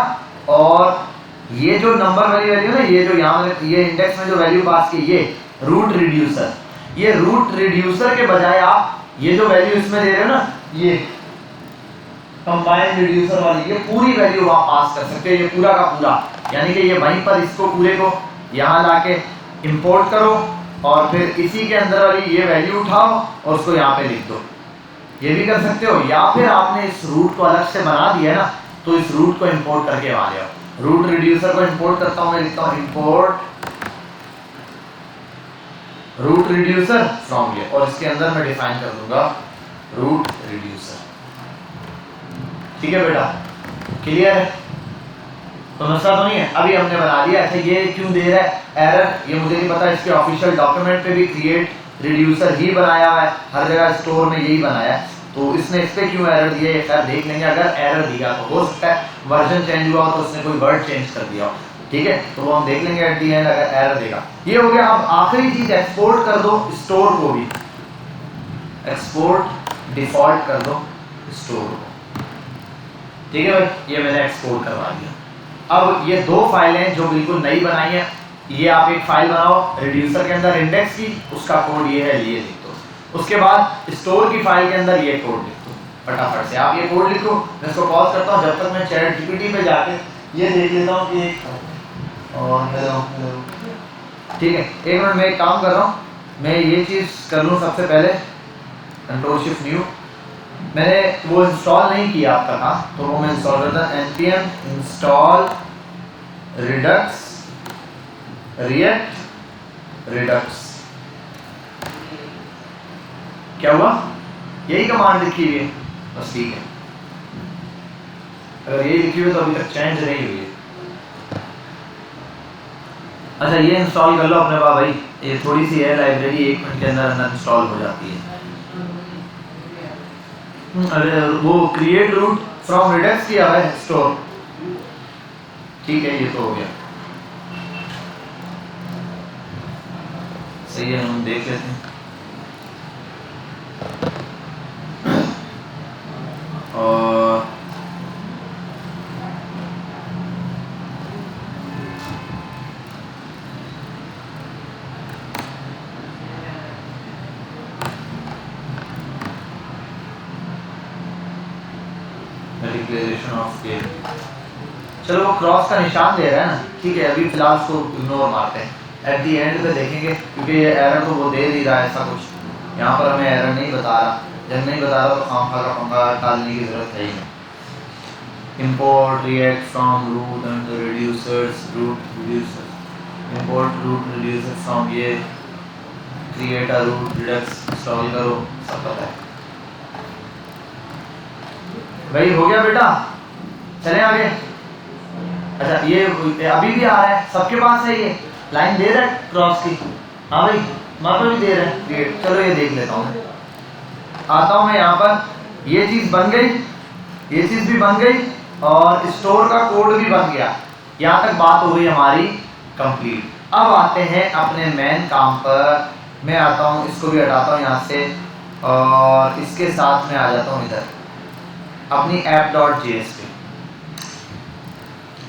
[SPEAKER 1] और ये जो नंबर वाली वैल्यू ना, ये जो यहाँ ये इंडेक्स में जो वैल्यू पास की, ये रूट रिड्यूसर, ये रूट रिड्यूसर के बजाय आप ये जो वैल्यू इसमें दे रहे हो ना, ये कंबाइंड रिड्यूसर वाली, ये पूरी वैल्यू आप पास कर सकते हो, ये पूरा का पूरा। यानी कि ये वहीं पर इसको पूरे को यहाँ लाके इंपोर्ट करो और फिर इसी के अंदर वाली ये वैल्यू उठाओ और उसको यहाँ पे लिख दो, ये भी कर सकते हो। या फिर आपने इस रूट को अलग से बना दिया ना, तो इस रूट को इंपोर्ट करके वहां ले आओ। रूट रिड्यूसर को इंपोर्ट करता हूं मैं, लिखता हूं इंपोर्ट रूट रिड्यूसर फ्रॉम ये, और इसके अंदर मैं डिफाइन कर दूंगा रूट रिड्यूसर। ठीक है बेटा, क्लियर है? तो मसला तो नहीं है। अभी हमने बना दिया। अच्छा ये क्यों दे रहा है एरर, ये मुझे नहीं पता। इसके ऑफिशियल डॉक्यूमेंट पे भी क्रिएट रिड्यूसर ही बनाया हुआ है, हर जगह स्टोर में यही बनाया है, तो इसने इस पे क्यों एरर दिया ये खैर देख लेंगे। अगर एरर दिया तो हो सकता है वर्जन चेंज हुआ हो तो उसने कोई वर्ड चेंज कर दिया हो, ठीक है, तो वो हम देख लेंगे एट दी एंड अगर एरर देगा। ये हो गया। अब आखिरी चीज एक्सपोर्ट कर दो स्टोर को भी, एक्सपोर्ट डिफॉल्ट कर दो स्टोर को। ठीक है भाई, ये मैंने एक्सपोर्ट करवा दिया। अब ये दो फाइलें जो बिल्कुल नई बनाई है, ये आप एक फाइल बनाओ रिड्यूसर के अंदर इंडेक्स की, उसका कोड ये है, ये लिख दो। उसके बाद स्टोर की फाइल के अंदर ये कोड लिख दो, फटाफट से आप ये कोड लिखो। मैं इसको पॉज करता हूँ, जब तक मैं चैट जीपीटी पे जाके ये देख लेता हूँ कि ठीक है। एक मिनट, मैं एक काम कर रहा हूँ, मैं ये चीज़ कर लूँ सबसे पहले, कंट्रोल शिफ्ट न्यू। मैंने वो इंस्टॉल नहीं किया आपका था, तो वो मैं इंस्टॉल करता हूँ। npm install Redux react Redux. क्या हुआ, यही कमांड लिखी हुई है बस, ठीक है। अगर यही लिखी हुई है तो अभी तक चेंज नहीं हुई है। अच्छा ये इंस्टॉल कर लो अपने पास भाई, ये थोड़ी सी है लाइब्रेरी, 1 मिनट के अंदर इंस्टॉल हो जाती है। अरे वो क्रिएट रूट फ्रॉम रिडक्स किया है स्टोर, ठीक है, ये तो हो गया, सही है। हम देख लेते हैं और डिक्लेरेशन ऑफ गेम, चलो वो क्रॉस का निशान दे रहा है ना, ठीक है, अभी फिलहाल उसको इग्नोर मारते हैं। एट दी एंड पे देखेंगे, क्योंकि ये एरर तो वो दे नहीं रहा है ऐसा कुछ, यहाँ पर हमें एरर नहीं बता रहा। जब नहीं बता रहा तो खामखा का पंगा डालने की जरूरत है ही नहीं। Import React from root and reducers, root reducers, import root reducer from ये, create a root redux, install करो, सब पता है भाई। हो गया बेटा, चलें आगे। अच्छा ये अभी भी आ रहा है, सबके पास है ये लाइन दे रहा है क्रॉस की, हाँ भाई वहाँ पर भी दे रहे हैं क्रिएट। चलो ये देख लेता हूँ, आता हूँ मैं यहाँ पर। ये चीज़ बन गई, ये चीज़ भी बन गई और स्टोर का कोड भी बन गया। यहाँ तक बात हो गई हमारी कंप्लीट। अब आते हैं अपने मेन काम पर। मैं आता हूँ, इसको भी हटाता हूँ यहाँ से और इसके साथ में आ जाता हूँ इधर अपनी app.js पे,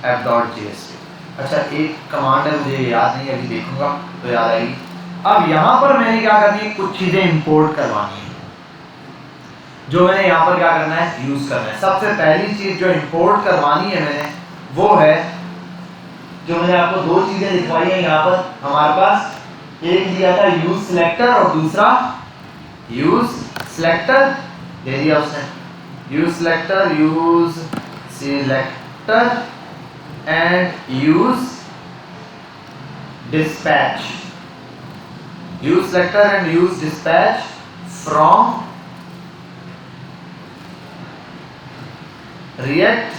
[SPEAKER 1] app.js पे। अच्छा एक कमांड है, मुझे याद नहीं, अभी देखूंगा तो याद आएगी। अब यहाँ पर मैंने क्या करनी है, कुछ चीज़ें इंपोर्ट करवानी है, जो मैंने यहाँ पर क्या करना है, यूज़ करना है। सबसे पहली चीज़ जो इंपोर्ट करवानी है मैंने, वो है जो मैंने आपको दो चीज़ें दिखवाई हैं यहाँ पर हमारे पास। एक दिया था यूज सिलेक्टर और दूसरा यूज सिलेक्टर दे दिया उसने। Use selector and use dispatch, use selector and use dispatch from react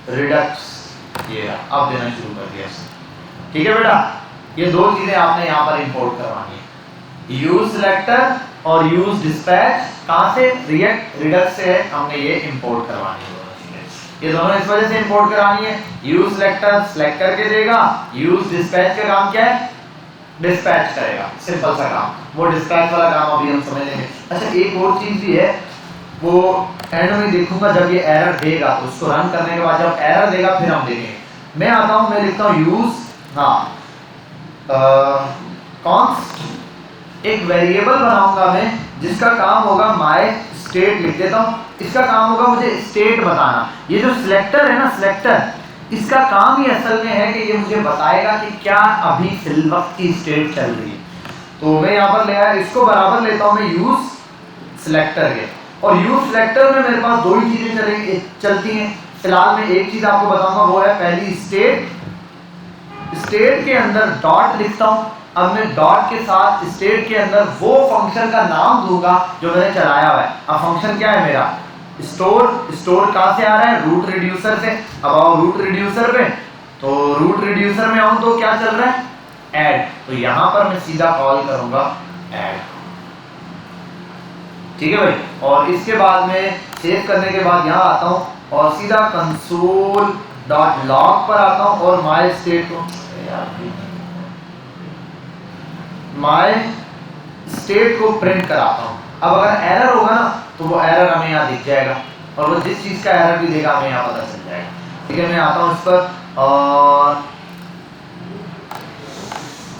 [SPEAKER 1] Redux, ये अब देना शुरू कर दिया इसने। ठीक है बेटा, ये दो चीजें आपने यहाँ पर इंपोर्ट करवानी है, यूज सिलेक्टर और यूज डिस्पैच। कहाँ से? रिएक्ट रिडक्स से हमने ये इंपोर्ट करवानी है दोनों चीजें। ये दोनों इस वजह से इंपोर्ट करानी है, यूज सिलेक्टर सिलेक्ट करके देगा, यूज डिस्पैच का काम क्या है? डिस्पैच करेगा, सिंपल सा काम। वो डिस्पैच वाला काम अभी हम समझ लेंगे। अच्छा, एक और चीज भी है, वो एंड में देखूंगा जब ये एरर देगा, तो उसको रन करने के बाद जब एरर देगा फिर हम देखेंगे। मैं आता हूं, मैं लिखता हूं यूज कॉन्स्ट, एक वेरिएबल बनाऊंगा मैं जिसका काम होगा माय स्टेट, लिख देता हूं। इसका काम होगा मुझे स्टेट बताना। ये जो सिलेक्टर है ना, सिलेक्टर, इसका काम ही असल में है कि ये मुझे बताएगा कि क्या अभी फिल वक्त की स्टेट चल रही है। तो मैं यहाँ पर ले आया, इसको बराबर लेता हूं मैं यूज सिलेक्टर के, और यूज सिलेक्टर में मेरे पास दो ही चीजें चलती हैं। फिलहाल मैं एक चीज आपको बताऊंगा, वो है पहली स्टेट। स्टेट के अंदर डॉट लिखता हूं। अब मैं डॉट के साथ स्टेट के अंदर वो फंक्शन का नाम दूंगा जो मैंने चलाया हुआ है। अब फंक्शन क्या है मेरा? स्टोर। स्टोर कहां से आ रहा है? रूट रिड्यूसर से। अब आओ रूट रिड्यूसर पे, तो रूट रिड्यूसर में आऊं तो क्या चल रहा है? ऐड। तो यहां पर मैं सीधा कॉल करूंगा ऐड। ठीक है भाई, और इसके बाद में सेव करने के बाद यहां आता हूं और सीधा console.log पर आता हूं और माय स्टेट को, माय स्टेट को प्रिंट कराता हूं। अब अगर एरर होगा ना, तो वो एरर हमें यहाँ दिख जाएगा, और वो जिस चीज का एरर भी देगा हमें यहाँ पता चल जाएगा। ठीक है, मैं आता हूं इस पर, और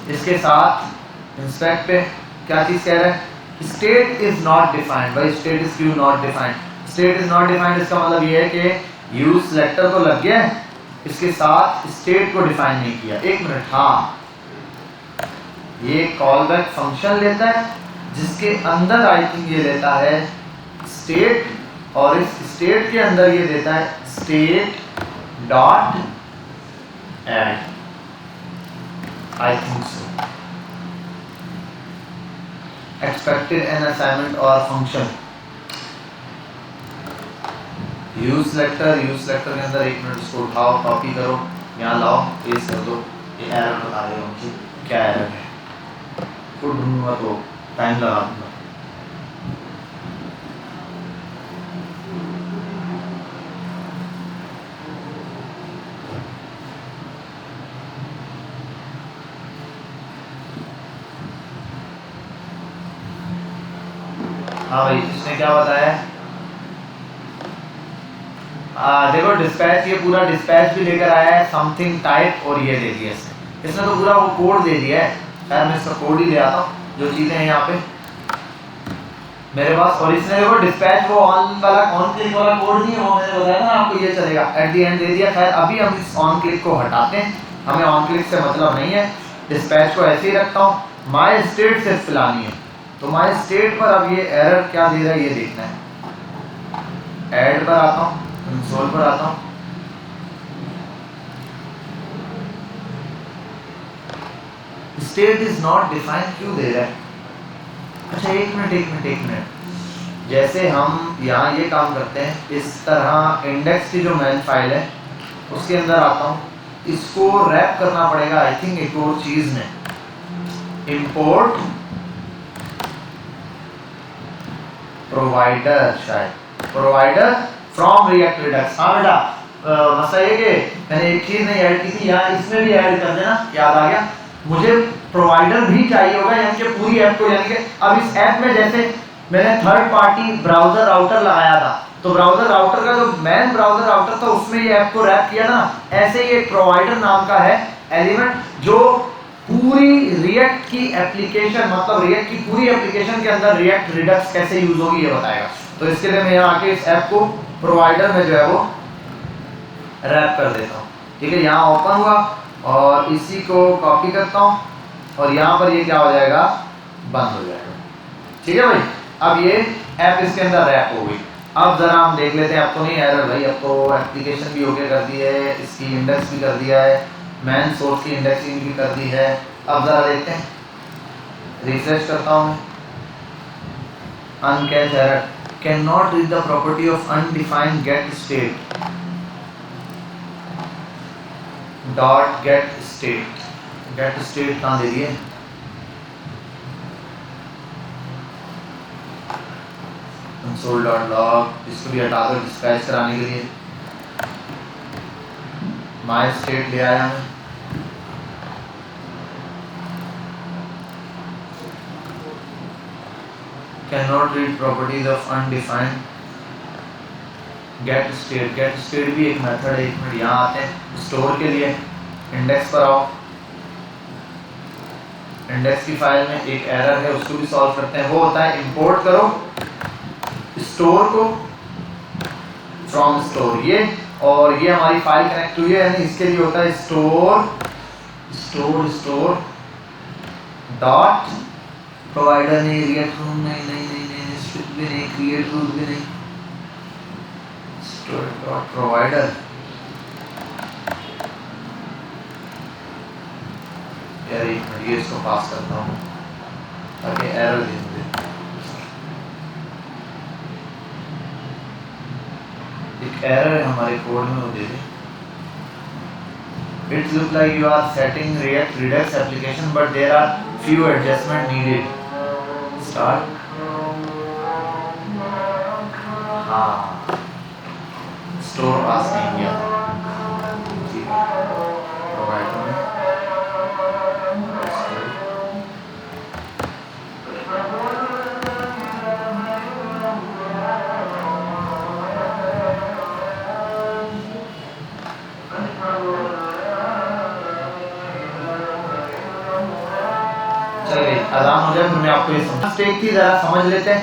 [SPEAKER 1] इसके साथ इंस्पेक्ट पे क्या चीज कह रहा है? State is not defined. भाई स्टेट इज क्यों not defined? State is not defined, इसका मतलब ये है कि यूज सिलेक्टर तो लग गया है, इसके साथ स्टेट को डिफाइन नहीं किया। एक मिनट, हाँ, ये कॉल बैक फंक्शन लेता है जिसके अंदर आई थिंक ये लेता है स्टेट, और इस स्टेट के अंदर ये देता है state dot add, I think so. Expected an assignment और फंक्शन यूज सिलेक्टर के अंदर, एक मिनट इसको उठाओ, कॉपी करो, यहाँ लाओ, पेस्ट कर दो। ये एरर बता रहे हो मुझे, क्या एरर है? खुद ढूंढूंगा तो टाइम लगा दूंगा। हाँ भाई, इसने क्या बताया? देखो डिस्पैच, ये पूरा डिस्पैच भी लेकर आया है, समथिंग टाइप, और ये दे दिया इसने तो पूरा वो कोड दे दिया है। खैर मैं इसका कोड ही ले आता हूँ, जो चीज़ें हैं यहाँ पे मेरे पास। और इसने देखो डिस्पैच वो ऑन क्लिक वाला कोड नहीं है, वो मैंने बताया ना आपको, ये चलेगा एट द एंड दे दिया। खैर अभी हम इस ऑन क्लिक को हटाते हैं, हमें ऑन क्लिक से मतलब नहीं है। डिस्पैच को ऐसे ही रखता हूँ, माई स्टेट सिर्फ फिलानी है। तो माई स्टेट पर अब ये एरर क्या दे रहा है ये देखना है। ऐड पर आता हूँ, कंसोल पर आता हूँ, स्टेट इज नॉट डिफाइंड क्यों दे रहा है? अच्छा एक मिनट, जैसे हम यहाँ ये काम करते हैं, इस तरह इंडेक्स की जो मेन फाइल है उसके अंदर आता हूँ, इसको रैप करना पड़ेगा आई थिंक एक और चीज में, इंपोर्ट प्रोवाइडर, शायद प्रोवाइडर फ्रॉम रिएक्ट रिडक्स। हाँ बेटा, मसला ये कि मैंने एक चीज नहीं ऐड की थी, यहाँ इसमें भी ऐड कर देना, याद आ गया। मुझे प्रोवाइडर भी चाहिए होगा, यानी कि पूरी ऐप को, यानी कि अब इस ऐप में जैसे मैंने थर्ड पार्टी ब्राउजर राउटर लगाया था, तो ब्राउजर राउटर का जो मेन ब्राउजर राउटर था उसमें ये ऐप को रैप किया ना, ऐसे ही एक प्रोवाइडर नाम का है एलिमेंट जो पूरी रिएक्ट की एप्लीकेशन, मतलब रिएक्ट की पूरी एप्लीकेशन के अंदर रिएक्ट रिडक्स कैसे यूज होगी ये बताएगा। तो इसके लिए मैं यहाँ आके इस ऐप को प्रोवाइडर में जो है वो रैप कर देता हूँ। ठीक है, यहाँ ओपन हुआ और इसी को कॉपी करता हूँ और यहाँ पर ये क्या हो जाएगा, बंद हो जाएगा। ठीक है भाई, अब ये ऐप इसके अंदर रैप हो गई। अब जरा हम देख लेते हैं, अब तो नहीं एरर भाई, अब तो एप्लीकेशन भी ओके कर दी है, इसकी इंडेक्स भी कर दिया है, मैन सोर्स की इंडेक्सिंग भी कर दी है। अब जरा देखते हैं, रिफ्रेश करता हूँ मैं, uncaught error, can not read the property of undefined get state dot get state कहाँ दे दिए, कंसोल डॉट लॉग, इसको भी हटा दो डिस्पैच कराने के लिए। माई स्टेट ले आया मैं, can not read properties of undefined get state भी एक मेथड है। एक मिनट, यहाँ आते हैं स्टोर के लिए, इंडेक्स पर आओ, इंडेक्स की फाइल में एक एरर है, उसको भी सॉल्व करते हैं। वो होता है इंपोर्ट करो स्टोर को फ्रॉम स्टोर, ये और ये हमारी फाइल कनेक्ट हुई है, यानी इसके लिए होता है स्टोर डॉट प्रोवाइडर नहीं, क्रिएट रूम नहीं, स्विच भी नहीं, क्रिएट रूट भी नहीं, स्टोर डॉट प्रोवाइडर। यार एक मिनट, ये इसको पास करता हूँ ताकि एरर दे दे। एक एरर है हमारे कोड में, वो दे दे। It looks like you are setting React Redux application, but there are few adjustment needed. Start. हाँ, स्टोर पास नहीं किया ठीक है, प्रोवाइडर में अजान हो जाए फिर मैं आपको ये स्टेट की जरा समझ लेते हैं।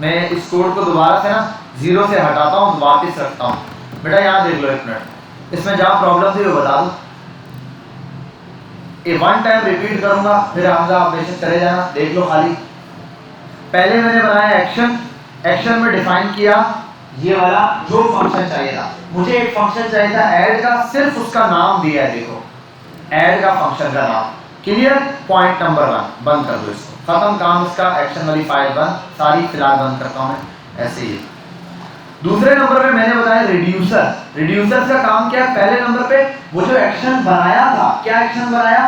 [SPEAKER 1] मैं इस कोड को दोबारा से ना जीरो से हटाता हूँ, वापस रखता हूँ। बेटा यहाँ देख लो एक मिनट, इसमें जहाँ प्रॉब्लम थी वो बता दो। ये वन टाइम रिपीट करूंगा, फिर हमजा आप बेशक चले जाना, देख लो खाली। पहले मैंने बनाया एक्शन में डिफाइन किया ये वाला जो फंक्शन चाहिए था। मुझे एक फंक्शन चाहिए था ऐड का, सिर्फ उसका नाम दिया है, देखो ऐड का फंक्शन का नाम। क्लियर, पॉइंट नंबर 1 बंद कर दो इसको, खत्म काम इसका, एक्शन वाली फाइल बंद, सारी फिलहाल बंद करता हूं मैं ऐसे ही। दूसरे नंबर पे मैंने बताया रिड्यूसर का काम क्या है, पहले नंबर पे वो जो एक्शन बनाया था, क्या एक्शन बनाया,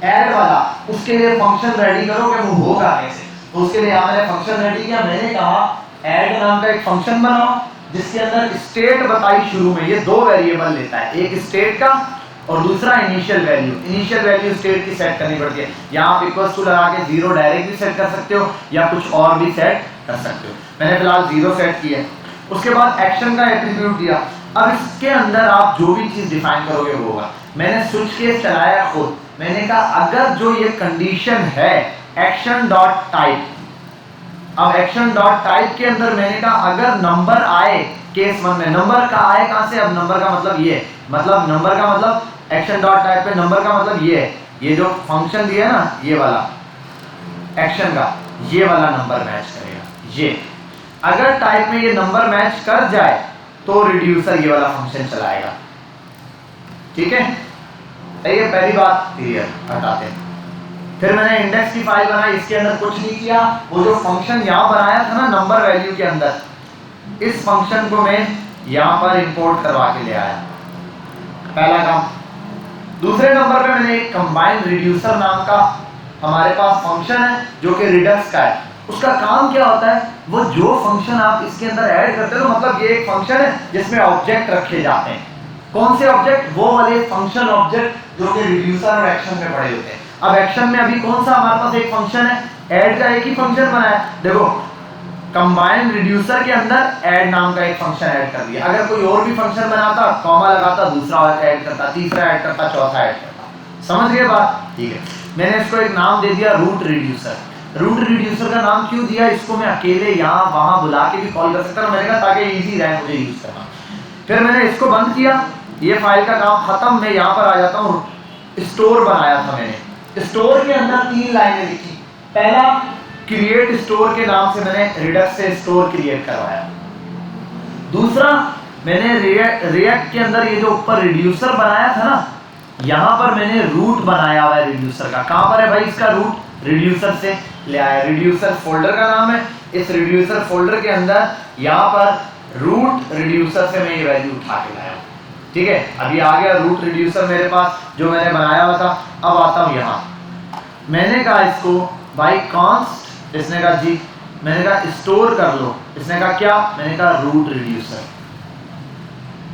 [SPEAKER 1] ऐड वाला, उसके लिए फंक्शन रेडी करो कि वो होगा कैसे। तो उसके लिए मैंने फंक्शन रेडी किया, मैंने कहा ऐड नाम का एक फंक्शन बनाओ जिसके अंदर स्टेट बताई शुरू में, ये दो वेरिएबल लेता है, एक स्टेट का और दूसरा इनिशियल वैल्यू स्टेट की सेट करनी पड़ती है। यहाँ आप इक्वल टू लगा के 0 डायरेक्ट भी सेट कर सकते हो या कुछ और भी सेट कर सकते हो। मैंने फिलहाल 0 सेट किया। उसके बाद एक्शन का एट्रीब्यूट दिया। अब इसके अंदर आप जो भी चीज डिफाइन करोगे वो होगा। मैंने स्विच केस चलाया खुद, मैंने कहा अगर जो ये कंडीशन है एक्शन डॉट टाइप, अब एक्शन डॉट टाइप के अंदर मैंने कहा अगर नंबर आए केस 1 में, नंबर का आए कहां से, अब नंबर का मतलब ये, मतलब नंबर का मतलब एक्शन डॉट टाइप पे नंबर का मतलब ये है, ये जो फंक्शन दिया है ना ये वाला एक्शन का, ये वाला नंबर मैच करेगा। ये अगर टाइप में ये नंबर मैच कर जाए तो रिड्यूसर ये वाला फंक्शन चलाएगा। ठीक है, ये पहली बात क्लियर, हटाते हैं। फिर मैंने इंडेक्स की फाइल बनाई, इसके अंदर कुछ नहीं किया, वो जो फंक्शन यहाँ बनाया था ना नंबर वैल्यू के अंदर, इस फंक्शन को मैं यहाँ पर इंपोर्ट करवा के ले आया, पहला काम। दूसरे नंबर पे मैंने एक कंबाइंड रिड्यूसर नाम का हमारे पास फंक्शन है जो कि रिडक्स का है। उसका काम क्या होता है, वो जो फंक्शन आप इसके अंदर ऐड करते हो, मतलब ये एक फंक्शन है जिसमें ऑब्जेक्ट रखे जाते हैं। कौन से ऑब्जेक्ट, वो वाले फंक्शन ऑब्जेक्ट जो कि रिड्यूसर और एक्शन में पड़े होते हैं। अब एक्शन में अभी कौन सा हमारे पास एक फंक्शन है, ऐड का एक ही फंक्शन बनाया। देखो कंबाइंड रिड्यूसर के अंदर ऐड नाम का एक फंक्शन ऐड कर दिया। अगर कोई और भी फंक्शन बनाता, कॉमा लगाता, दूसरा ऐड करता, तीसरा ऐड करता, चौथा ऐड करता। समझ गए बात? ठीक है, मैंने इसको एक नाम दे दिया रूट रिड्यूसर। रूट रिड्यूसर का नाम क्यों दिया, इसको मैं अकेले यहाँ वहां बुला के भी कॉल कर सकता हूँ, मैंने कहा ताकि इजी रहे मुझे यूज करना। फिर मैंने इसको बंद किया, ये फाइल का काम खत्म। मैं यहाँ पर आ जाता हूँ, स्टोर बनाया था मैंने, स्टोर के अंदर 3 लाइनें लिखी। पहला क्रिएट स्टोर के नाम से मैंने रिडक्स से स्टोर क्रिएट करवाया। दूसरा मैंने रिएक्ट के अंदर ये जो ऊपर रिड्यूसर बनाया था ना, यहाँ पर मैंने रूट बनाया हुआ है रिड्यूसर का। कहाँ पर है भाई इसका रूट, रिड्यूसर से ले आया, रिड्यूसर फोल्डर का नाम है। इस रिड्यूसर फोल्डर के अंदर यहाँ पर रूट रिड्यूसर से मैं ये वैल्यू उठा के लाया, ठीक है। अब ये आ गया रूट रिड्यूसर मेरे पास जो मैंने बनाया हुआ था। अब आता हूँ यहाँ, मैंने कहा इसको भाई कॉन्स्ट, इसने कहा जी, मैंने कहा स्टोर कर लो, इसने कहा क्या, मैंने कहा रूट रिड्यूसर,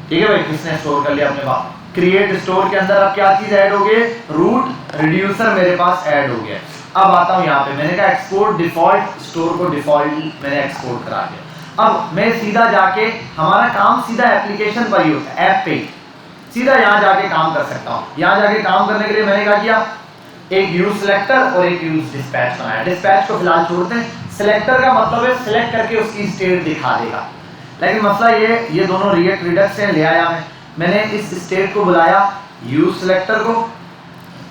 [SPEAKER 1] ठीक है भाई। किसने स्टोर कर लिया अपने पास, क्रिएट स्टोर के अंदर अब क्या चीज ऐड हो गई, रूट रिड्यूसर मेरे पास ऐड हो गया। अब आता हूँ यहाँ पे, मैंने कहा एक्सपोर्ट डिफॉल्ट, स्टोर को डिफॉल्ट मैंने एक्सपोर्ट करा दिया। अब मैं सीधा जाके, हमारा काम सीधा एप्लीकेशन पर ही होता है, ऐप पे सीधा यहाँ जाके काम कर सकता हूँ। यहाँ जाके काम करने के लिए मैंने क्या किया, एक यूज सिलेक्टर और एक यूज डिस्पैच बनाया। डिस्पैच को फिलहाल छोड़ते हैं, सिलेक्टर का मतलब है सिलेक्ट करके उसकी स्टेट दिखा देगा। लेकिन मसला ये दोनों रिएक्ट रिडक्स से ले आया मैंने इस स्टेट को बुलाया यूज सिलेक्टर को,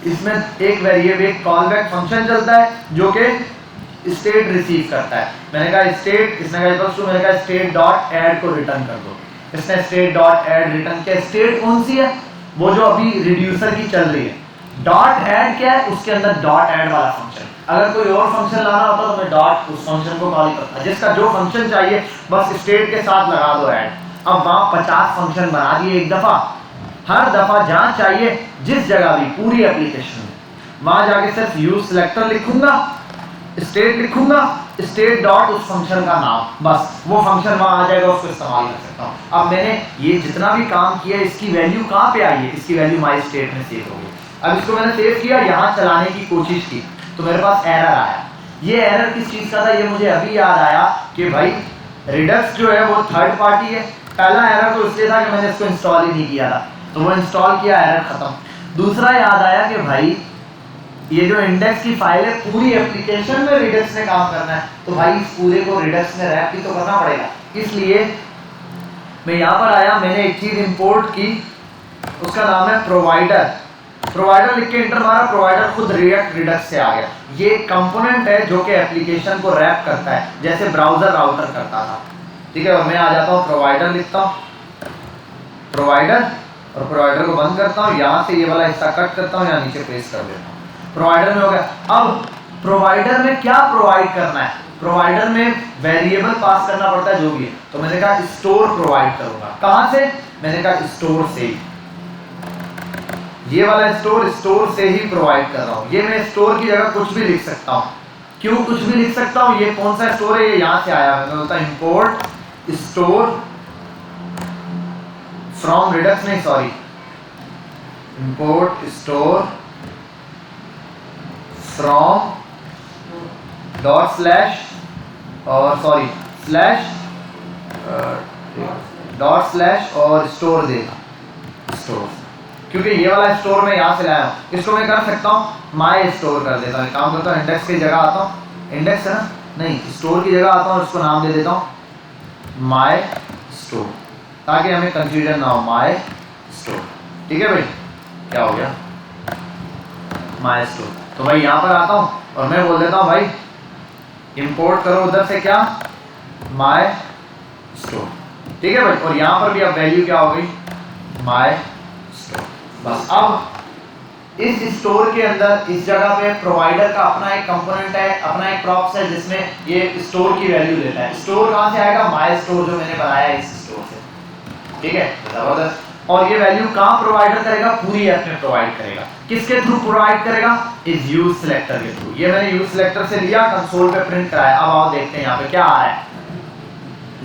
[SPEAKER 1] इसमें एक वेरिएबल एक कॉल बैक फंक्शन चलता है जो कि स्टेट रिसीव करता है। मैंने कहा स्टेट, इसने कहा इक्वल्स टू, मैंने कहा स्टेट डॉट ऐड को रिटर्न कर दो। इसने स्टेट डॉट ऐड रिटर्न किया। स्टेट कौन सी है, वो जो अभी रिड्यूसर की चल रही है। डॉट ऐड क्या है, उसके अंदर डॉट ऐड वाला फंक्शन। अगर कोई और फंक्शन लाना होता तो मैं डॉट उस फंक्शन को कॉल करता, जिसका जो फंक्शन चाहिए बस स्टेट के साथ लगा दो ऐड। अब वहां 50 फंक्शन बना दिए एक दफा, हर दफा जहां चाहिए जिस जगह भी पूरी एप्लीकेशन में, वहां जाके सिर्फ यूज सिलेक्टर लिखूंगा, स्टेट लिखूंगा, स्टेट डॉट उस फंक्शन का नाम, बस वो फंक्शन वहां आ जाएगा, उसको इस्तेमाल कर सकता हूं। अब मैंने ये जितना भी काम किया इसकी वैल्यू कहां पे आई है, इसकी वैल्यू माई स्टेट में सेव हो गई। अब इसको मैंने सेव किया, यहां चलाने की कोशिश की तो मेरे पास एरर आया। ये एरर किस चीज का था, ये मुझे अभी याद आया कि भाई रिडक्स जो है वो थर्ड पार्टी है। पहला एरर तो इसलिए था कि मैंने इसको इंस्टॉल ही नहीं किया था, तो वो इंस्टॉल किया, एरर खत्म। दूसरा याद आया कि भाई ये जो इंडेक्स की फाइल है पूरी एप्लीकेशन में रिडक्स ने काम करना है, तो भाई इस पूरे को रिडक्स में रैप भी तो करना पड़ेगा। इसलिए मैं यहाँ पर आया, मैंने एक चीज इंपोर्ट की, उसका नाम है प्रोवाइडर। प्रोवाइडर लिख के इंटर मारा, प्रोवाइडर खुद रिएक्ट रिडक्स से आ गया। ये कंपोनेंट है जो कि एप्लीकेशन को रैप करता है, जैसे ब्राउजर राउटर करता था, ठीक है। और मैं आ जाता हूँ प्रोवाइडर लिखता हूँ, प्रोवाइडर, और प्रोवाइडर को बंद करता हूँ, यहाँ से ये वाला हिस्सा कट करता हूँ, यहाँ नीचे पेस्ट कर देता हूँ। प्रोवाइडर में हो गया। अब प्रोवाइडर में क्या प्रोवाइड करना है, प्रोवाइडर में वेरिएबल पास करना पड़ता है जो भी है, तो मैंने कहा स्टोर प्रोवाइड करूंगा। कहां से, मैंने कहा स्टोर से, ये वाला स्टोर से ही प्रोवाइड कर रहा हूं। ये मैं स्टोर की जगह कुछ भी लिख सकता हूं। क्यों कुछ भी लिख सकता हूं, ये कौन सा स्टोर है, ये यहां से आया है। मैं बोलता हूं इंपोर्ट स्टोर फ्रॉम रिडक्स, नहीं sorry, import store from dot slash और सॉरी स्लैश डॉट स्लैश और स्टोर देगा, स्टोर, क्योंकि ये वाला स्टोर मैं यहाँ से लाया हूँ। इसको मैं कर सकता हूँ माई स्टोर कर देता हूँ, काम करता हूँ इंडेक्स की जगह आता हूँ, इंडेक्स है ना, नहीं स्टोर की जगह आता हूँ, इसको नाम दे देता हूँ माई स्टोर, ताकि हमें कंफ्यूजन ना हो, माई स्टोर, ठीक है भाई। क्या हो गया, माई स्टोर। तो भाई यहाँ पर आता हूँ और मैं बोल देता हूँ भाई इंपोर्ट करो उधर से क्या, माई स्टोर, ठीक है भाई। और यहाँ पर भी अब वैल्यू क्या हो गई, माई स्टोर। बस अब इस स्टोर के अंदर इस जगह पे प्रोवाइडर का अपना एक कंपोनेंट है, अपना एक प्रॉप्स है जिसमें ये स्टोर की वैल्यू देता है। स्टोर कहाँ से आएगा, माई स्टोर जो मैंने बनाया है इस स्टोर से, ठीक है, जबरदस्त। और ये वैल्यू कहाँ प्रोवाइडर करेगा, पूरी ऐप में प्रोवाइड करेगा। किसके थ्रू प्रोवाइड करेगा, इस यूज सिलेक्टर के थ्रू। ये मैंने यूज सिलेक्टर से लिया, कंसोल पे प्रिंट कराया। अब आओ देखते हैं यहाँ पे क्या आ रहा है,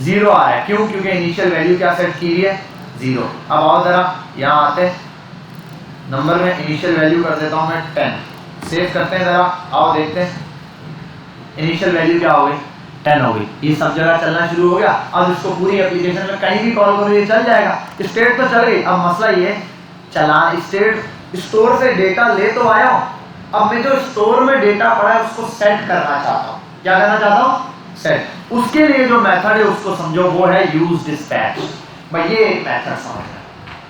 [SPEAKER 1] 0 आ रहा है। क्यों, क्योंकि इनिशियल वैल्यू क्या सेट की है, 0। अब आओ जरा यहाँ आते हैं, नंबर में इनिशियल वैल्यू कर देता हूँ मैं 10, सेव करते हैं जरा, आओ देखते हैं इनिशियल वैल्यू क्या हो गई, 10 हो गई। ये सब जगह चलना शुरू हो गया। अब इसको पूरी एप्लीकेशन में कहीं भी कॉल करो ये चल जाएगा। स्टेट तो चल गई, अब मसला ये चला, स्टेट स्टोर से डेटा ले तो आया हूँ, अब मैं जो स्टोर में डेटा पड़ा है उसको सेट करना चाहता हूँ। क्या करना चाहता हूँ, सेट। उसके लिए जो मेथड है उसको समझो, वो है यूज डिस्पैच। भाई ये एक मेथड समझना,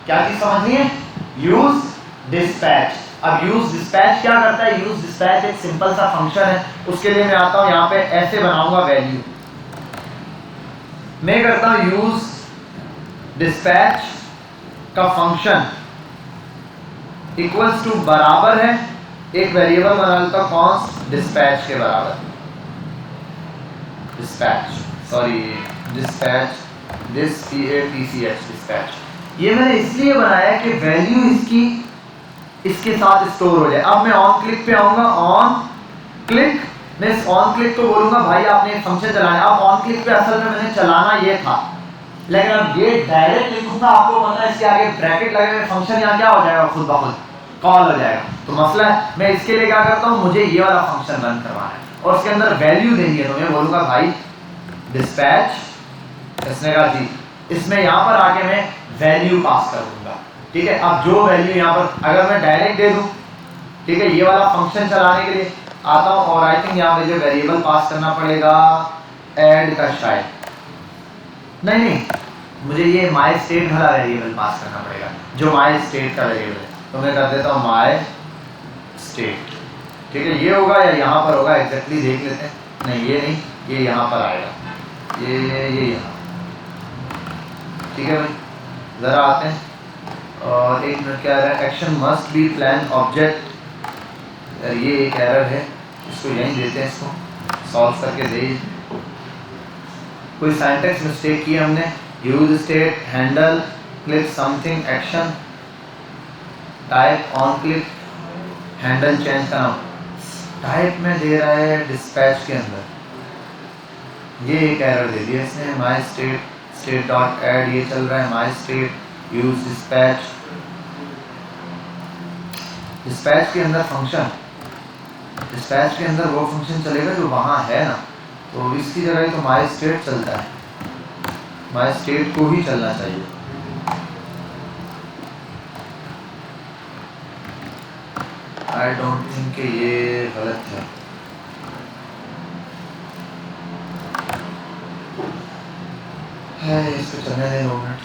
[SPEAKER 1] क्या चीज समझनी है, यूज डिस्पैच। अब यूज डिस्पैच क्या करता है, यूज डिस्पैच एक सिंपल सा फंक्शन है। उसके लिए मैं आता हूं यहाँ पे, ऐसे बनाऊंगा वैल्यू, मैं करता हूं यूज डिस्पैच का फंक्शन इक्वल्स टू बराबर है, एक वेरिएबल बना लेता हूं कॉन्स्ट डिस्पैच के बराबर, डिस्पैच, सॉरी डिस्पैच, डिस्पैच। ये मैंने इसलिए बनाया कि वैल्यू इसकी इसके साथ स्टोर हो जाए। अब मैं ऑन क्लिक पे आऊंगा, ऑन क्लिक, मैं इस ऑन क्लिक को बोलूंगा भाई आपने एक फंक्शन चलाना है। अब ऑन क्लिक पे असल में मैंने चलाना ये था, लेकिन अब ये डायरेक्ट लिखूंगा, आपको पता है इसके आगे ब्रैकेट लगे हुए फंक्शन यहाँ क्या हो जाएगा, खुद ब खुद कॉल हो जाएगा। तो मसला है मैं इसके लिए क्या करता हूँ, मुझे ये वाला फंक्शन रन करवाना है और उसके अंदर वैल्यू देनी है। तो मैं बोलूंगा भाई डिस्पैच, इसने कहा जी, इसमें यहाँ पर आके मैं वैल्यू पास कर दूंगा, ठीक है। अब जो वैल्यू यहाँ पर अगर मैं डायरेक्ट दे दूं, ठीक है, ये वाला फंक्शन चलाने के लिए आता हूँ और आई थिंक यहाँ पे जो वेरिएबल पास करना पड़ेगा ऐड का, शायद नहीं, मुझे ये माई स्टेट वाला वेरिएबल पास करना पड़ेगा, जो माई स्टेट का वेरिएबल है। तो मैं कर देता हूँ माई स्टेट, ठीक है। ये होगा या यहाँ पर होगा, एग्जैक्टली देख लेते हैं। नहीं ये नहीं, ये यहाँ पर आएगा, ये यहाँ, ठीक है भाई। ज़रा आते हैं और एक मिनट, क्या है action must be plan object, ये एक एरर है, इसको यहीं देते हैं, इसको सॉल्व करके दे। कोई सिंटैक्स मिस्टेक की हमने, use state, handle, click something, action, type, on click, handle change का नाम, टाइप में दे रहा है डिस्पैच के अंदर, ये एक एरर दे दिया इसने। My state, state dot add, ये चल रहा है my state, use dispatch, dispatch के अंदर फंक्शन, डिस्पैच के अंदर वो फंक्शन चलेगा जो वहाँ है ना, तो इसकी जगह तो माई स्टेट चलता है, माई स्टेट को ही चलना चाहिए। आई डोंट थिंक कि ये गलत है, इसको चलने दें 2 मिनट।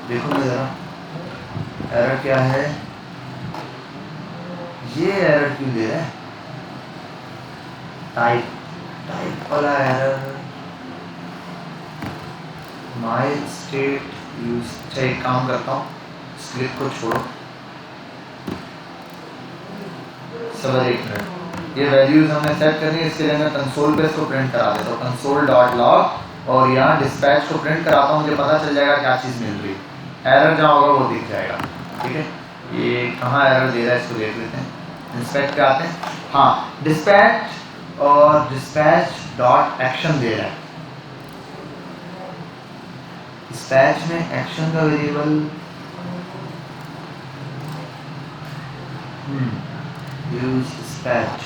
[SPEAKER 1] देखो मैं जरा एरर क्या है, ये एरर क्यों दे रहा है, टाइप वाला एरर, माई स्टेट यूज। अच्छा एक काम करता हूँ, स्क्रिप्ट को छोड़ो, सबर 1 मिनट, ये वैल्यूज हमने सेट करनी है, इसके लिए मैं कंसोल पे इसको प्रिंट करा देता हूँ, कंसोल डॉट लॉग, और यहाँ डिस्पैच को प्रिंट कराता हूँ, मुझे पता चल जाएगा क्या चीज़ मिल रही है, एरर जहाँ होगा वो दिख जाएगा, ठीक है। ये कहाँ एरर दे रहा है, इसको देख लेते हैं, इंस्पेक्ट पे आते हैं, हाँ डिस्पैच और डिस्पैच डॉट एक्शन दे रहा है, डिस्पैच में एक्शन का वेरिएबल, यूज डिस्पैच,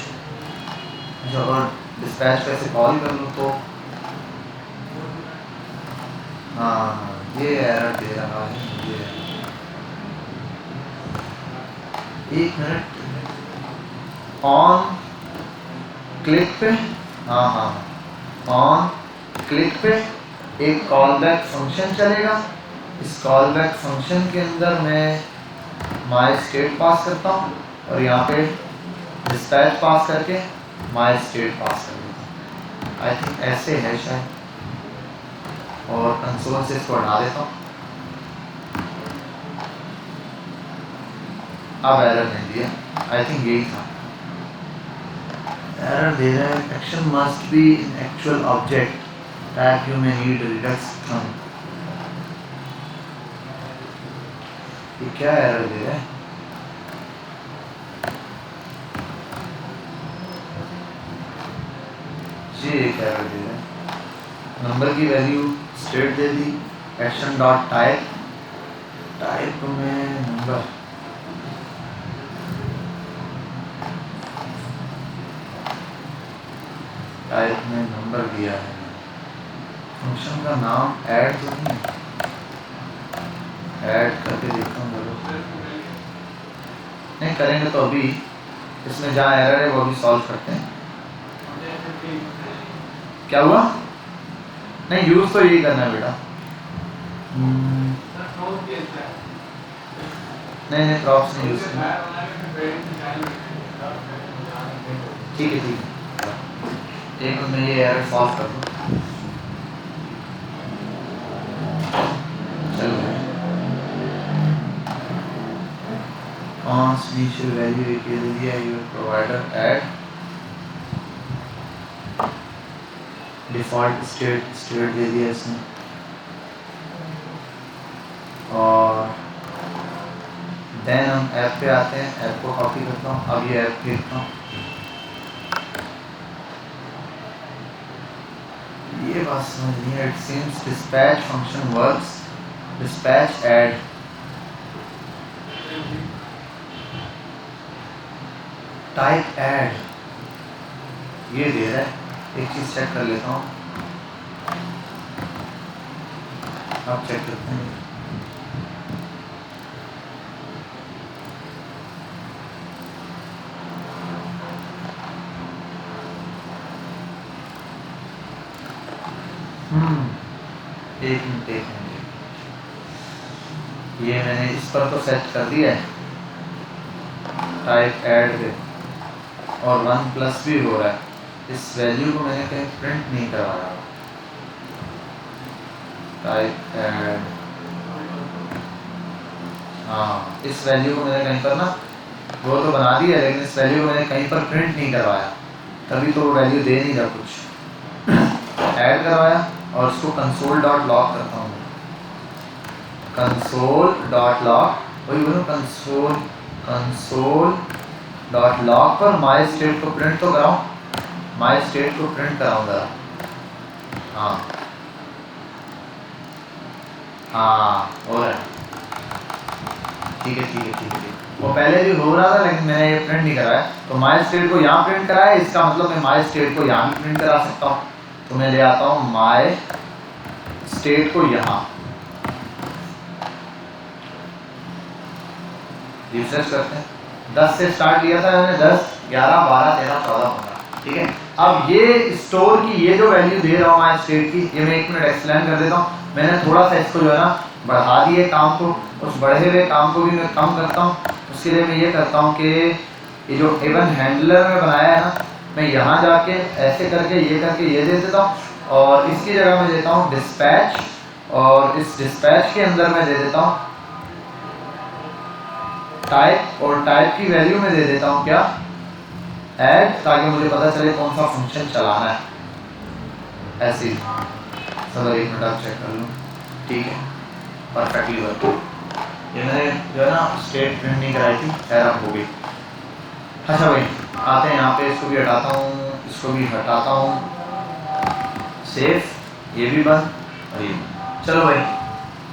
[SPEAKER 1] जो और डिस्पैच कैसे कॉल कर लूँ तो, हाँ ये एरर दे रहा है मुझे, 1 मिनट, ऑन क्लिक पे, हाँ ऑन क्लिक पे एक कॉल बैक फंक्शन चलेगा, इस कॉल बैक फंक्शन के अंदर मैं माई स्टेट पास करता हूँ और यहाँ पे डिस्पैच पास करके माई स्टेट पास कर देता हूँ, आई थिंक ऐसे है शायद, और कंसोल से इसको हटा देता हूँ। अब एरर नहीं दिया, आई थिंक यही था, एरर दे रहा है, action must be in actual object that you may need redux from, ये क्या एरर दे रहा है, ये एक एरर दे रहा है, नंबर की वैल्यू स्टेट दे दी, एक्शन डॉट टाइप, टाइप में नंबर, टाइप में नंबर दिया है, फंक्शन का नाम ऐड तो नहीं है, ऐड करके देखूंगा, नहीं करेंगे तो अभी इसमें जहाँ एरर है वो भी सॉल्व करते हैं। क्या हुआ, नहीं यूज तो यही करना है बेटा, नहीं प्रॉप्स नहीं यूज करना, ठीक है एक मिनट में ये एरर सॉल्व कर दूँ, const initial value एक ये दे दिया, your provider add default state दे दिया इसने, और देन हम ऐप पे आते हैं, ऐप को कॉपी करता हूँ, अब ये ऐप लिखता हूँ, ये बात समझ नहीं है। It seems dispatch function works, dispatch add, type add ये दे रहा है। एक चीज़ चेक कर लेता हूँ, अब चेक करते हैं। एक मिनट ये मैंने इस पर तो सेट कर दिया है टाइप ऐड पे, और 1 प्लस भी हो रहा है। इस वैल्यू को मैंने कहीं प्रिंट नहीं करवाया, टाइप ऐड, हाँ इस वैल्यू को मैंने कहीं पर ना वो तो बना दिया, लेकिन इस वैल्यू को मैंने कहीं पर प्रिंट नहीं करवाया, तभी तो वो वैल्यू दे नहीं रहा कुछ। ऐड करवाया और उसको कंसोल डॉट लॉग करता हूँ, कंसोल डॉट लॉग, वही बोलूँ कंसोल डॉट लॉग पर माई स्टेट को प्रिंट तो कराऊँ, माई स्टेट को प्रिंट कराऊंगा। हाँ हो रहा है, ठीक है। वो पहले भी हो रहा था लेकिन मैंने ये प्रिंट नहीं कराया, तो माई स्टेट को यहाँ प्रिंट कराया, इसका मतलब मैं माई स्टेट को यहाँ भी प्रिंट करा सकता हूँ। तो मैं ले आता हूँ माई स्टेट को यहाँ, रिफ्रेश करते हैं। 10 से स्टार्ट किया था मैंने, 10 11 12 13 14 15, ठीक है। अब ये स्टोर की ये जो वैल्यू दे रहा हूँ माई स्टेट की, ये मैं 1 मिनट एक्सप्लेन कर देता हूँ। मैंने थोड़ा सा इसको जो है ना बढ़ा दिए काम को, उस बढ़े हुए काम को भी मैं कम करता हूँ। उसके लिए मैं ये करता हूँ कि ये जो इवन हैंडलर में बनाया है ना, मैं यहाँ जाके ऐसे करके ये दे देता हूँ, और इसकी जगह मैं देता हूँ डिस्पैच, और इस डिस्पैच के अंदर मैं दे देता हूँ टाइप, और टाइप की वैल्यू में दे देता हूँ क्या, ऐड, ताकि मुझे पता चले कौन सा फंक्शन चलाना है। ऐसे ही चलो 1 मिनट आप चेक कर लो, ठीक है, परफेक्टली वर्क। ये मैंने जो है ना स्टेट प्रिंट नहीं कराई थी, खैर अब हो गई। अच्छा भाई आते हैं यहाँ पे, इसको भी हटाता हूँ, इसको भी हटाता हूँ, सेफ, ये भी बंद, और ये चलो भाई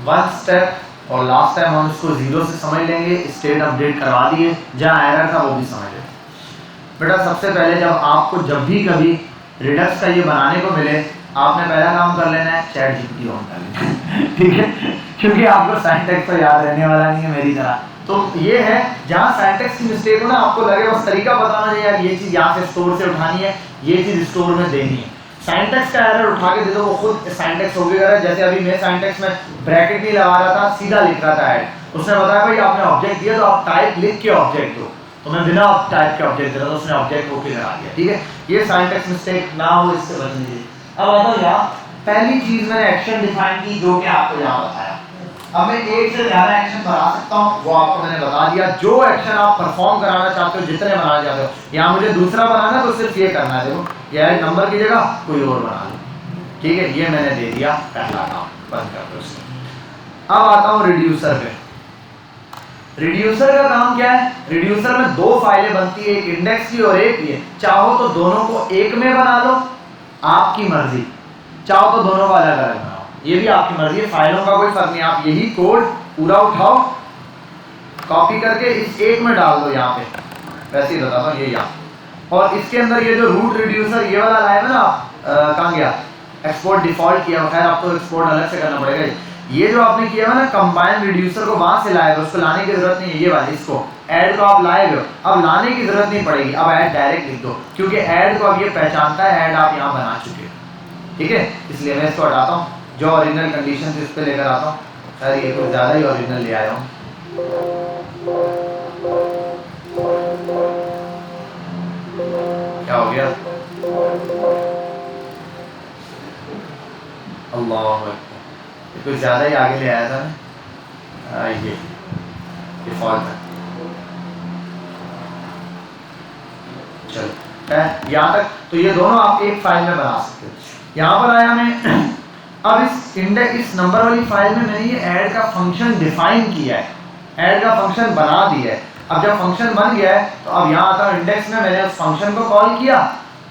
[SPEAKER 1] 1 स्टेप, और लास्ट टाइम हम इसको 0 से समझ लेंगे, स्टेट अपडेट करवा दिए, जहाँ एरर था वो भी समझ लेंगे। बेटा सबसे पहले जब भी कभी रिडक्स का ये बनाने को मिले, आपने पहला काम कर लेना है चैट जीपीटी ऑन कर लेना ठीक है, क्योंकि आपको सिंटैक्स तो याद रहने वाला नहीं है मेरी तरह। तो ये है जहाँ सिंटैक्स की मिस्टेक हो ना, आपको लगे बस तरीका बताना चाहिए, यार ये चीज़ यहाँ से स्टोर से उठानी है, ये चीज़ स्टोर में देनी है। सिंटैक्स का एरर उठा के दे दो, वो खुद सिंटैक्स हो गया। जैसे अभी मैं सिंटैक्स में ब्रैकेट नहीं लगा रहा था, सीधा लिख रहा था ऐड, उसने बताया भाई आपने ऑब्जेक्ट दिया तो आप टाइप लिख के ऑब्जेक्ट दो, तो मैं बिना टाइप के ऑब्जेक्ट दे रहा था, उसने ऑब्जेक्ट ओके करा दिया, ठीक है। ये सिंटैक्स मिस्टेक ना हो, इससे बचने दीजिए। अब आता हूँ यहाँ, पहली चीज मैंने एक्शन डिफाइन की, जो कि आपको यहाँ बताया। अब मैं एक से ज्यादा एक्शन बना सकता हूँ, वो आपको मैंने बता दिया। जो एक्शन आप परफॉर्म कराना चाहते हो, जितने बनाना चाहते हो, यहाँ मुझे दूसरा बनाना है तो सिर्फ ये करना है, देखो ये ऐड नंबर की जगह कोई और बना लो, ठीक है। ये मैंने दे दिया पहला काम, बंद कर दो इसको। अब आता हूँ रिड्यूसर पे। रिड्यूसर का काम क्या है, रिड्यूसर में 2 फाइलें बनती है, एक इंडेक्स की और एक ये। चाहो तो दोनों को एक में बना लो, आपकी मर्जी, चाहो तो दोनों को अलग अलग बनाओ, ये भी आपकी मर्जी है, फाइलों का कोई फर्क नहीं। आप यही कोड पूरा उठाओ, कॉपी करके इस एक में डाल दो यहाँ पे, वैसे ही बताता हूँ, ये यहाँ। और इसके अंदर ये जो रूट रिड्यूसर ये वाला लाइन है ना, कहाँ गया, एक्सपोर्ट डिफॉल्ट किया, खैर आपको एक्सपोर्ट अलग से करना पड़ेगा। ये जो आपने किया है ना कंबाइन रिड्यूसर को वहां से लाए हो, उसको लाने की जरूरत नहीं है, ये वाले इसको ऐड को आप लाए हो, अब लाने की जरूरत नहीं पड़ेगी, अब ऐड डायरेक्ट लिख दो, क्योंकि ऐड को अब ये पहचानता है, ऐड आप यहाँ बना चुके हो, ठीक है। इसलिए मैं इसको हटाता हूँ, जो ओरिजिनल कंडीशन इस पे लेकर आता हूँ। सर ये कुछ ज़्यादा ही ओरिजिनल ले आया हूँ, क्या हो गया, अल्लाह कुछ ज़्यादा ही आगे ले आया था ना, ये डिफॉल्ट है, चलो यहाँ तक तो ये दोनों आप एक फाइल में बना सकते हो। यहाँ पर आया मैं अब इस नंबर वाली फाइल में मैंने ये ऐड का फंक्शन डिफाइन किया है, ऐड का फंक्शन बना दिया है। अब जब फंक्शन बन गया है तो अब यहाँ आता हूँ इंडेक्स में, मैंने उस फंक्शन को कॉल किया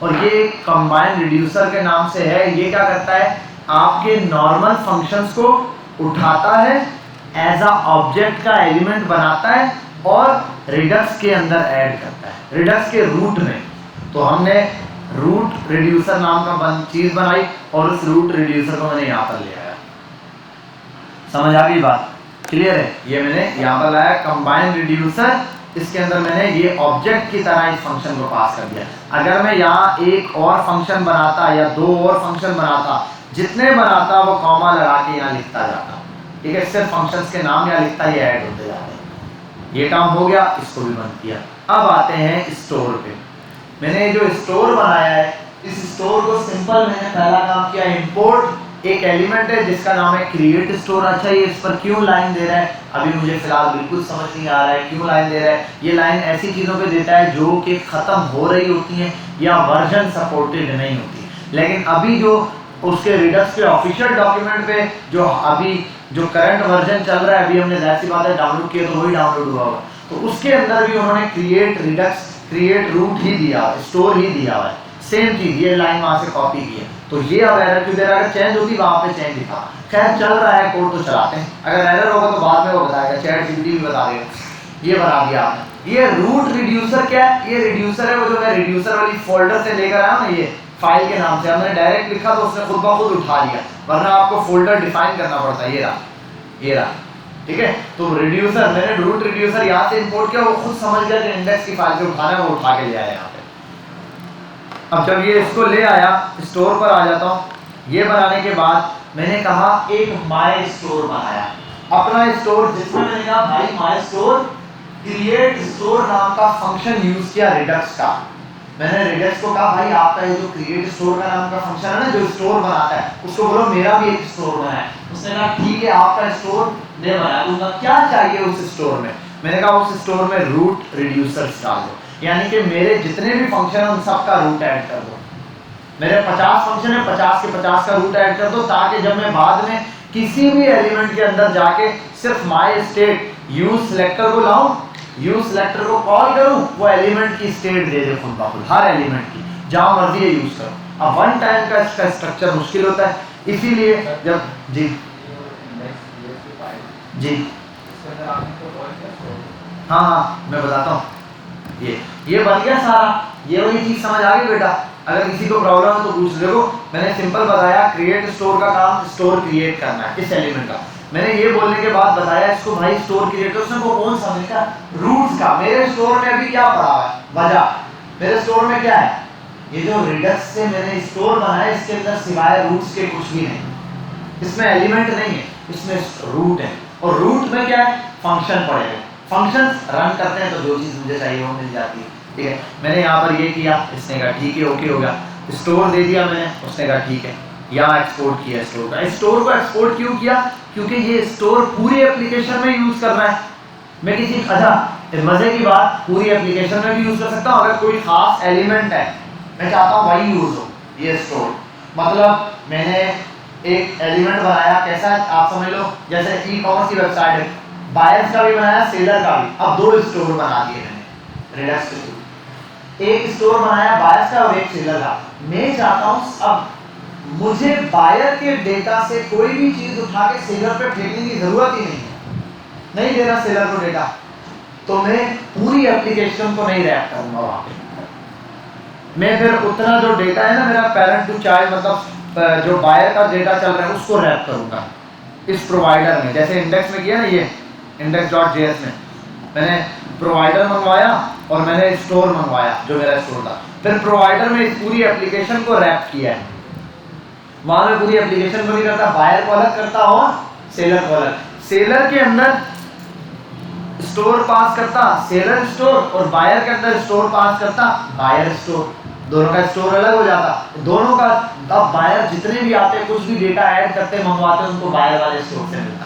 [SPEAKER 1] और ये कंबाइन रिड्यूसर के नाम से है। ये क्या करता है, आपके नॉर्मल फंक्शंस को उठाता है, एज अ ऑब्जेक्ट का एलिमेंट बनाता है और रिडक्स के अंदर ऐड करता है, रिडक्स के रूट में। तो हमने रूट रिड्यूसर नाम का चीज बनाई और उस रूट रिड्यूसर को मैंने यहाँ पर ले आया। समझ आ गई बात, क्लियर है? ये मैंने यहाँ पर लाया कंबाइन रिड्यूसर, इसके अंदर मैंने ये ऑब्जेक्ट की तरह इस फंक्शन को पास कर दिया। अगर मैं यहाँ एक और फंक्शन बनाता या दो और फंक्शन बनाता, जितने बनाता वो कॉमा लगा के यहाँ लिखता जाता, ठीक है? सिर्फ फंक्शंस के नाम यहाँ लिखता, ये ऐड होते जाते। ये काम हो गया, इसको भी बंद किया। अब आते हैं स्टोर पे। मैंने जो स्टोर बनाया है, इस स्टोर को सिंपल मैंने पहला काम किया, इंपोर्ट एक एलिमेंट है जिसका नाम है क्रिएट स्टोर। अच्छा, ये इस पर क्यों लाइन दे रहा है अभी मुझे फिलहाल बिल्कुल समझ नहीं आ रहा है, क्यों लाइन दे रहा है। ये लाइन ऐसी चीज़ों पे देता है जो कि ख़त्म हो रही होती हैं या वर्जन सपोर्टेड नहीं होती। लेकिन अभी जो उसके रिडक्स के ऑफिशियल डॉक्यूमेंट पे जो करंट वर्जन चल रहा है, अभी हमने जाहिर सी बात है डाउनलोड किया तो वही डाउनलोड हुआ होगा, तो उसके अंदर भी उन्होंने क्रिएट रूट ही दिया, स्टोर ही दिया हुआ है। सेम चीज, ये लाइन वहां से कॉपी की है। तो ये अब एरर क्यों दे रहा है? अगर चेंज होती वहां पे चेंज दिखा। खैर चल रहा है कोड तो चलाते हैं, अगर एरर होगा तो बाद में वो बताएगा, चैट जीपीटी भी बता देगा। ये बना दिया आपने। ये रूट रिड्यूसर क्या है? ये रिड्यूसर है वो जो मैं रिड्यूसर वाली फोल्डर से लेकर आया ना, ये फाइल के नाम से हमने डायरेक्ट लिखा तो उसने खुद ब खुद उठा लिया, वरना आपको फोल्डर डिफाइन करना पड़ता है। ये रहा, ठीक है? तो रिड्यूसर, मैंने रूट रिड्यूसर यहाँ से इंपोर्ट किया, वो खुद समझ गया कि इंडेक्स की फाइल से उठाना है, वो उठा के ले आया यहाँ पे। अब जब ये इसको ले आया, स्टोर पर आ जाता हूँ। ये बनाने के बाद मैंने कहा एक माय स्टोर बनाया, अपना स्टोर, जिसमें मैंने कहा भाई माय स्टोर क्रिएट स्टोर नाम का फंक्शन यूज किया रिडक्स का। मैंने रिडक्स को कहा भाई आपका ये जो क्रिएट स्टोर का नाम का फंक्शन है ना, जो स्टोर बनाता है, उसको बोलो मेरा भी एक स्टोर बनाए। उसने कहा ठीक है, आपका स्टोर मैं बना दूंगा। क्या चाहिए उस स्टोर में? मैंने कहा उस स्टोर में रूट रिड्यूसर्स डाल दो, यानी कि मेरे जितने भी फंक्शन है उन सब का रूट ऐड कर दो। मेरे 50 फंक्शन है, 50 के 50 का रूट ऐड कर दो, ताकि जब मैं बाद में किसी भी एलिमेंट के अंदर जाके सिर्फ माय स्टेट यूज सिलेक्टर को लाऊं, यूज सिलेक्टर को कॉल करूं, वो एलिमेंट की स्टेट दे दे खुद ब खुद, हर एलिमेंट की, जहां मर्जी है यूज करो। अब वन टाइम का इसका स्ट्रक्चर मुश्किल होता है, इसीलिए जब जी हाँ मैं बताता हूँ। ये बन गया सारा, ये वाली चीज समझ आ गई बेटा? अगर किसी को प्रॉब्लम है तो पूछ देखो। मैंने सिंपल बताया क्रिएट स्टोर का काम स्टोर क्रिएट करना है इस एलिमेंट का। मैंने ये बोलने के बाद बताया इसको भाई स्टोर क्रिएट, उसने वो कौन सा मिलता रूट्स का। मेरे स्टोर में अभी क्या पड़ा है वजह, मेरे स्टोर में क्या है? ये जो रिडक्स से मैंने स्टोर बनाया, इसके अंदर सिवाय रूट्स के कुछ भी नहीं, इसमें एलिमेंट नहीं है, इसमें रूट है। और रूट में क्या है? फंक्शन पड़े हुए, फंक्शंस रन करते हैं तो जो चीज मुझे चाहिए वो मिल जाती है। ठीक है, मैंने यहाँ पर ये किया, इसने कहा ठीक है ओके हो गया। स्टोर दे दिया मैंने, उसने कहा ठीक है। यहाँ एक्सपोर्ट किया स्टोर का। स्टोर को एक्सपोर्ट क्यों किया? क्योंकि ये स्टोर पूरी एप्लीकेशन में यूज करना है। मैं किसी मजे की बात, पूरी एप्लीकेशन में भी यूज कर सकता हूँ। अगर कोई खास एलिमेंट है मैं चाहता हूँ वही यूज हो, ये स्टोर मतलब मैंने एक एलिमेंट बनाया, कैसा आप समझ लो जैसे ई कॉमर्स की वेबसाइट है, बायर्स का भी बनाया सेलर का भी। अब दो स्टोर बना दिए मैंने रिडक्स के थ्रू, एक स्टोर बनाया बायर्स का और एक सेलर का। मैं चाहता हूँ अब मुझे बायर के डेटा से कोई भी चीज उठा के सेलर पे फेंकने की जरूरत ही नहीं है, नहीं देना सेलर को डेटा, तो मैं पूरी एप्लीकेशन को नहीं रैप करूंगा वहां पे। मैं फिर उतना जो डेटा है ना मेरा पेरेंट टू चाइल्ड, मतलब जो बायर का डेटा चल रहा है उसको रैप करूंगा इस प्रोवाइडर में। जैसे इंडेक्स में किया ना, ये index.js में मैंने प्रोवाइडर मंगवाया और मैंने स्टोर मंगवाया जो मेरा स्टोर था। फिर प्रोवाइडर में इस पूरी एप्लीकेशन को रैप किया है। वहां में पूरी एप्लीकेशन को नहीं करता, बायर को अलग करता और सेलर को अलग। सेलर के अंदर स्टोर पास करता सेलर स्टोर, और बायर के अंदर स्टोर पास करता बायर स्टोर। दोनों का स्टोर अलग हो जाता दोनों का। अब बायर जितने भी आते कुछ भी डेटा ऐड करते मंगवाते उनको बायर वाले स्टोर से मिलता,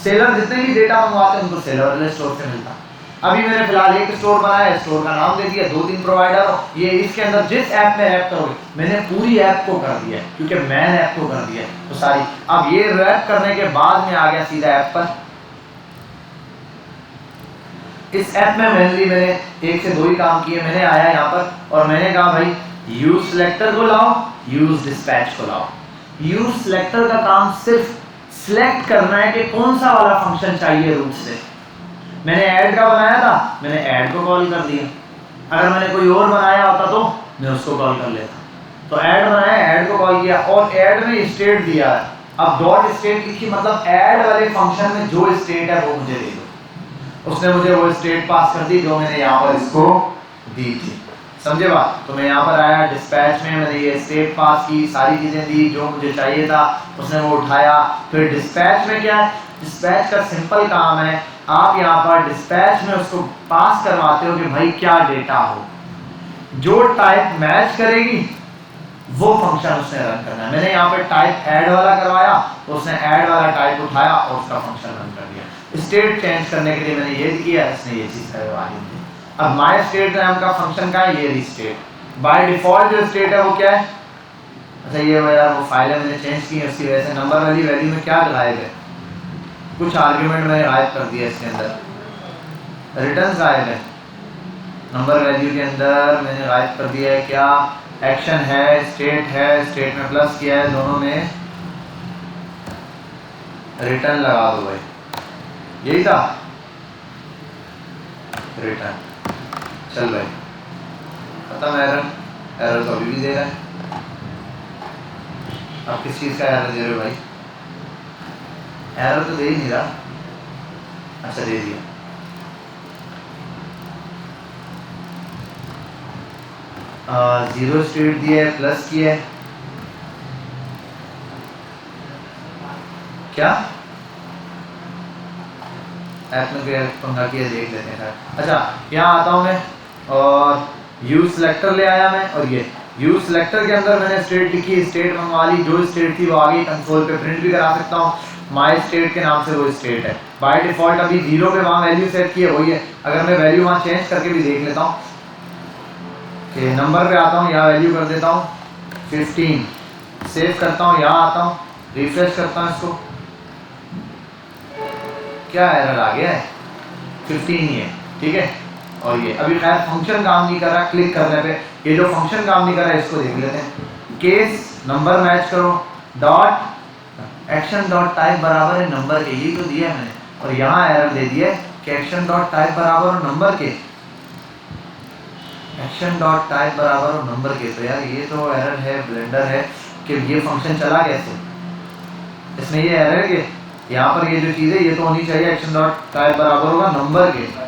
[SPEAKER 1] सेलर जितने भी डेटा मंगवाते उनको सेलर वाले स्टोर से मिलता। अभी मैंने फिलहाल एक स्टोर बनाया, स्टोर का नाम दे दिया, 2-3 प्रोवाइडर, ये इसके अंदर जिस ऐप में रैप करोगे, मैंने पूरी ऐप को कर दिया क्योंकि मैंने ऐप को कर दिया तो सारी। अब ये रैप करने के बाद में आ गया सीधा ऐप पर। इस ऐप में मैंने एक से दो ही काम किए। मैंने आया यहाँ पर और मैंने कहा भाई यूज सिलेक्टर को लाओ, यूज डिस्पैच को लाओ। यूज सिलेक्टर का काम सिर्फ सिलेक्ट करना है कि कौन सा वाला फंक्शन चाहिए रूट से। मैंने ऐड का बनाया था, मैंने ऐड को कॉल कर दिया। अगर मैंने कोई और बनाया होता तो मैं उसको कॉल कर लेता। तो ऐड बनाया, ऐड को कॉल किया और ऐड में स्टेट दिया है। अब डॉट स्टेट लिखी, मतलब ऐड वाले फंक्शन में जो स्टेट है वो मुझे दे दो। उसने मुझे वो स्टेट पास कर दी जो मैंने यहाँ पर इसको दी थी। समझे बात? तो मैं यहाँ पर आया डिस्पैच में, मैंने ये स्टेट पास की, सारी चीजें दी जो मुझे चाहिए था, उसने वो उठाया। फिर डिस्पैच में क्या है, डिस्पैच का सिंपल काम है, आप यहाँ पर डिस्पैच में उसको पास करवाते हो कि भाई क्या डेटा हो, जो टाइप मैच करेगी वो फंक्शन उसने रन करना है। मैंने यहाँ पे टाइप ऐड वाला करवाया तो उसने ऐड वाला टाइप उठाया और उसका फंक्शन रन कर दिया। स्टेट चेंज करने के लिए मैंने ये किया, इसने ये चीज करवाई। अब माय स्टेट नाम का फंक्शन का है ये रीस्टेट। बाय डिफॉल्ट जो स्टेट है वो क्या है, अच्छा ये यार वो फाइल है मैंने चेंज की है, उसकी वजह से नंबर वाली वैल्यू में क्या गायब है, कुछ आर्ग्यूमेंट मैंने गायब कर दिया इसके अंदर, रिटर्न गायब है। नंबर वैल्यू के अंदर मैंने गायब कर दिया है क्या, एक्शन है, स्टेट में प्लस किया है, दोनों में रिटर्न लगा दो भाई, यही था रिटर्न। चल भाई खत्म। एरर तो अभी भी दे रहा है। अब किस चीज़ का एरर दे रहे हो भाई? एरर तो दे ही नहीं रहा। अच्छा दे दिया। जीरो स्टेट दिया है, प्लस किया है, क्या ऐप में क्या पंगा किया देख लेते हैं। अच्छा यहाँ आता हूँ मैं और यूज सिलेक्टर ले आया मैं, और ये यूज सिलेक्टर के अंदर मैंने स्टेट लिखी, स्टेट मंगवा ली, जो स्टेट थी वो आ गई, कंसोल पे प्रिंट भी करा सकता हूँ। माय स्टेट के नाम से वो स्टेट है। बाय डिफॉल्ट अभी जीरो पे वहाँ वैल्यू सेट की है वही है। अगर मैं वैल्यू वहाँ चेंज करके भी देख लेता हूँ कि नंबर पे आता हूँ, यहाँ वैल्यू कर देता हूँ 15, सेव करता हूँ, यहाँ आता हूँ, रिफ्रेश करता हूँ इसको, क्या एरर आ गया है, 15 ही है, ठीक है। और ये अभी खैर फंक्शन काम नहीं कर रहा, क्लिक करने पे ये जो फंक्शन काम नहीं कर रहा है इसको देख लेते हैं। केस नंबर मैच करो, डॉट एक्शन डॉट टाइप बराबर है नंबर के, यही तो दिया है मैंने, और यहाँ एरर दे दिया कि एक्शन डॉट टाइप बराबर हो नंबर के, एक्शन डॉट टाइप बराबर हो नंबर के। तो यार ये तो एरर है, ब्लेंडर है कि ये फंक्शन चला कैसे, इसमें ये एरर है कि यहाँ पर ये जो चीज़ है ये तो होनी चाहिए एक्शन डॉट टाइप बराबर होगा नंबर के।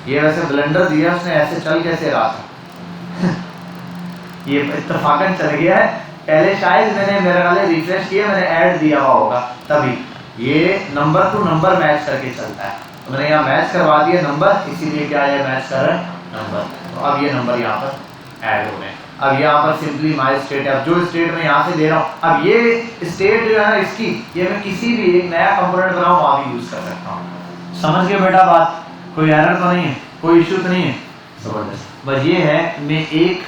[SPEAKER 1] ये वैसे ब्लेंडर दिया उसने, ऐसे चल कैसे रहा था ये इत्तेफाकन चल गया है। पहले शायद मैंने मेरे वाले रिफ्रेश किया, मैंने ऐड दिया हुआ होगा तभी ये नंबर टू नंबर मैच करके चलता है। तो मैंने यहाँ मैच करवा दिया नंबर, इसीलिए क्या ये मैच कर रहा है नंबर। तो अब ये नंबर यहाँ पर ऐड हो गए। अब यहाँ पर सिंपली माई स्टेट है, अब जो स्टेट मैं यहाँ से दे रहा हूँ, अब ये स्टेट जो है ना इसकी, ये मैं किसी भी एक नया कंपोनेंट बनाऊँ वहाँ भी यूज़ कर सकता हूँ। समझ गए बेटा बात? कोई एरर तो नहीं है, कोई इश्यू तो नहीं है? जबरदस्त। बस ये है, मैं एक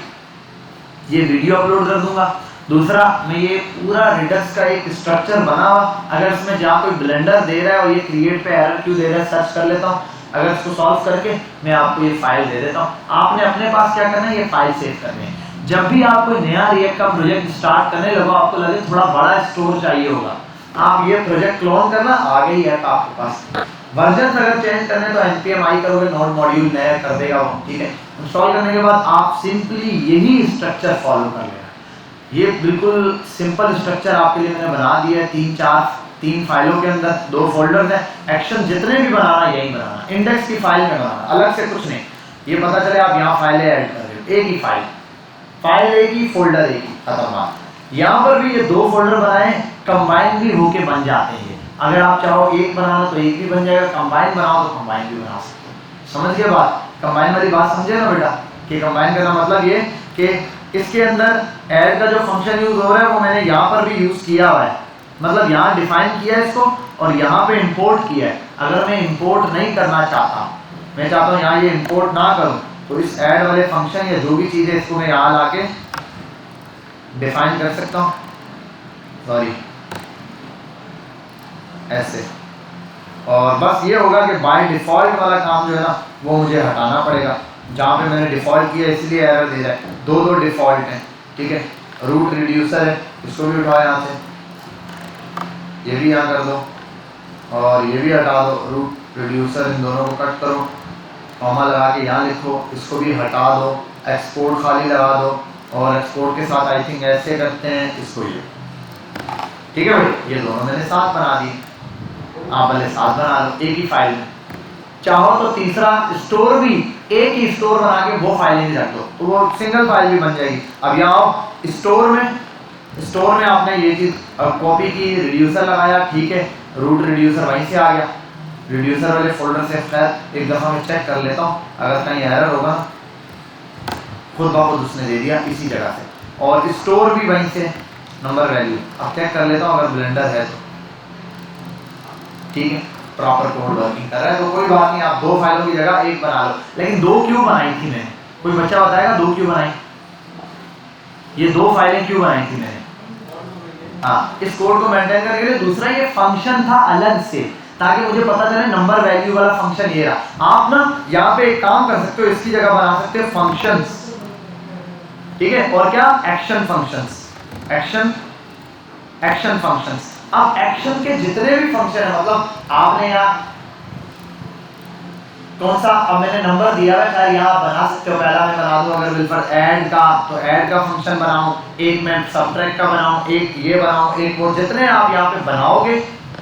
[SPEAKER 1] ये वीडियो अपलोड कर दूंगा, दूसरा मैं ये पूरा रिडक्स का एक स्ट्रक्चर बना हुआ, अगर इसमें जहाँ कोई ब्लेंडर दे रहा है और ये क्रिएट पे एरर क्यों दे रहा है सर्च कर लेता हूँ, अगर इसको सॉल्व करके मैं आपको ये फाइल दे देता हूँ। आपने अपने पास क्या करना है, ये फाइल सेव करनी है। जब भी आप कोई नया रिएक्ट का प्रोजेक्ट स्टार्ट करने लगो, आपको लगे थोड़ा बड़ा स्टोर चाहिए होगा, आप ये प्रोजेक्ट क्लोन करना, आ गई है आपके पास। वर्जन अगर चेंज करने तो npm i करोगे, नोड मॉड्यूल नया कर देगा वो, ठीक है। इंस्टॉल करने के बाद आप सिंपली यही स्ट्रक्चर फॉलो कर लेना। ये बिल्कुल सिंपल स्ट्रक्चर आपके लिए मैंने बना दिया है। तीन फाइलों के अंदर 2 फोल्डर्स हैं। एक्शन जितने भी बनाना यही बनाना, इंडेक्स की फाइल में बनाना, अलग से कुछ नहीं। ये पता चले आप यहाँ फाइलें ऐड कर रहे हो, एक ही फाइल एक ही, फोल्डर एक ही, खत्म। यहाँ पर भी ये 2 फोल्डर बनाए, कंबाइन भी होके बन जाते हैं। अगर आप चाहो एक बनाना तो एक भी बन जाएगा, कंबाइन बनाओ तो कंबाइन भी बना सकते हो। समझ गए बात? कंबाइन वाली बात समझे ना बेटा, कि कंबाइन करना मतलब ये कि इसके अंदर ऐड का जो फंक्शन यूज हो रहा है वो मैंने यहाँ पर भी यूज किया हुआ है, मतलब यहाँ डिफाइन किया है इसको और यहाँ पे इंपोर्ट किया है। अगर मैं इंपोर्ट नहीं करना चाहता, मैं चाहता हूँ यहाँ ये इंपोर्ट ना करूँ, तो इस ऐड वाले फंक्शन या जो भी चीज़ है इसको मैं यहाँ लाके डिफाइन कर सकता हूँ, सॉरी ऐसे। और बस ये होगा कि बाय डिफ़ॉल्ट वाला काम जो है ना वो मुझे हटाना पड़ेगा। जहाँ पे मैंने डिफ़ॉल्ट किया इसलिए एरर दे रहा है। दो डिफ़ॉल्ट हैं, ठीक है। रूट रिड्यूसर है, इसको भी उठाओ यहाँ से, ये भी यहाँ कर दो और ये भी हटा दो। रूट रिड्यूसर इन दोनों को कट करो, कॉमा लगा के यहाँ लिखो, इसको भी हटा दो, एक्सपोर्ट खाली लगा दो और एक्सपोर्ट के साथ आई थिंक ऐसे करते हैं इसको, ये ठीक है भाई। ये दोनों मैंने साथ बना दिए, आप भले साथ बना लो एक ही फाइल में। चाहो तो तीसरा स्टोर भी एक ही स्टोर बना के वो फाइलें भी रख दो, तो वो सिंगल फाइल भी बन जाएगी। अब यहाँ आओ स्टोर में आपने ये चीज़ कॉपी की, रिड्यूसर लगाया, ठीक है। रूट रिड्यूसर वहीं से आ गया, रिड्यूसर वाले फोल्डर से। खैर एक दफ़ा मैं चेक कर लेता हूँ, अगर कहीं एरर होगा खुद ब खुद उसने दे दिया इसी जगह से। और स्टोर भी वहीं से, नंबर वैल्यू। अब चेक कर लेता हूँ अगर ब्लेंडर है तो, ठीक है, प्रॉपर कोड वर्किंग कर रहा है तो कोई बात नहीं। आप दो फाइलों की जगह एक बना लो। लेकिन दो क्यों बनाई थी मैंने, कोई बच्चा बताएगा दो क्यों बनाई? ये दो फाइलें क्यों बनाई थी मैंने? हाँ, इस कोड को मेंटेन करने के लिए। दूसरा ये फंक्शन था अलग से, ताकि मुझे पता चले नंबर वैल्यू वाला फंक्शन ये रहा। आप ना यहाँ पे एक काम कर सकते हो, इसकी जगह बना सकते हो फंक्शंस, ठीक है। और क्या? Action functions, action functions. अब एक्शन के जितने भी फंक्शन है, मतलब आपने यहाँ कौन सा, अब मैंने नंबर दिया है, खैर यहाँ बना सकते हो। पहला मैं बना दूं अगर बिल्कुल ऐड का, तो ऐड का फंक्शन बनाऊं, एक मैं सबट्रैक्ट का बनाऊं, एक ये बनाऊं, एक वो। जितने आप यहाँ पे बनाओगे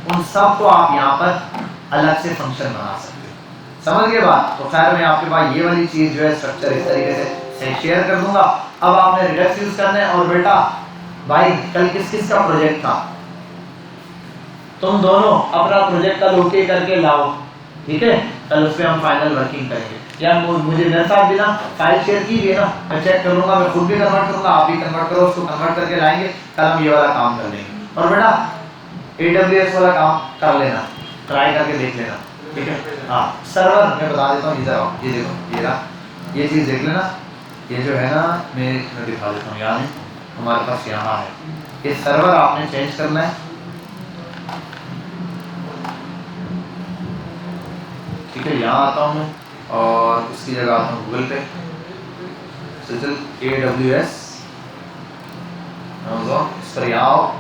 [SPEAKER 1] उन सब को आप यहाँ पर अलग से फंक्शन बना सकते हो। समझ गए बात? तो खैर मैं आपके पास ये वाली चीज़ जो है स्ट्रक्चर इस तरीके से शेयर कर दूंगा। अब आपने रिडक्स यूज करना है। और बेटा भाई कल किस का प्रोजेक्ट था? तुम दोनों अपना प्रोजेक्ट कल ओके करके लाओ, ठीक है। कल उस पर हम फाइनल वर्किंग करेंगे। यार मुझे मेरे साथ भी ना फाइल शेयर कीजिए ना, मैं चेक कर लूँगा, मैं खुद भी कन्वर्ट करूँगा, आप भी कन्वर्ट करो, उसको कन्वर्ट करके लाएंगे। कल हम ये वाला काम कर लेंगे। और बेटा AWS वाला काम कर लेना, ट्राई करके देख लेना, ठीक है। हाँ, सर्वर मैं बता देता हूँ, इधर ये देखो, ये रहा, ये चीज़ देख लेना। ये जो है ना मैं दिखा देता हूँ, यहाँ हमारे पास यहाँ है। ये सर्वर आपने चेंज करना है, ठीक है। यहाँ आता हूँ मैं और इसकी जगह आता हूँ गूगल पे। चल AWS इस पर यहाँ आओ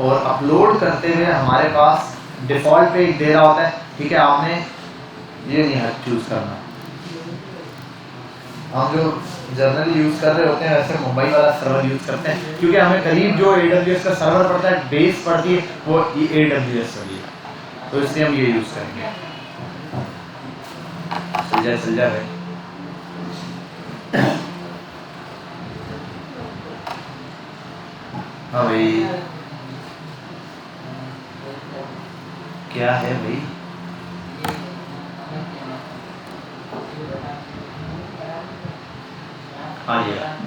[SPEAKER 1] और अपलोड करते हुए हमारे पास डिफ़ॉल्ट पे एक दे रहा होता है, ठीक है। आपने ये नहीं है चूज़ करना। हम जो जनरली यूज़ कर रहे होते हैं वैसे मुंबई वाला सर्वर यूज़ करते हैं, क्योंकि हमें करीब जो AWS का सर्वर पड़ता है, बेस पड़ती है वो AWS वाली है, तो इसलिए हम ये यूज़ करेंगे। चल जा भाई। हाँ भाई, क्या है भाई? हाँ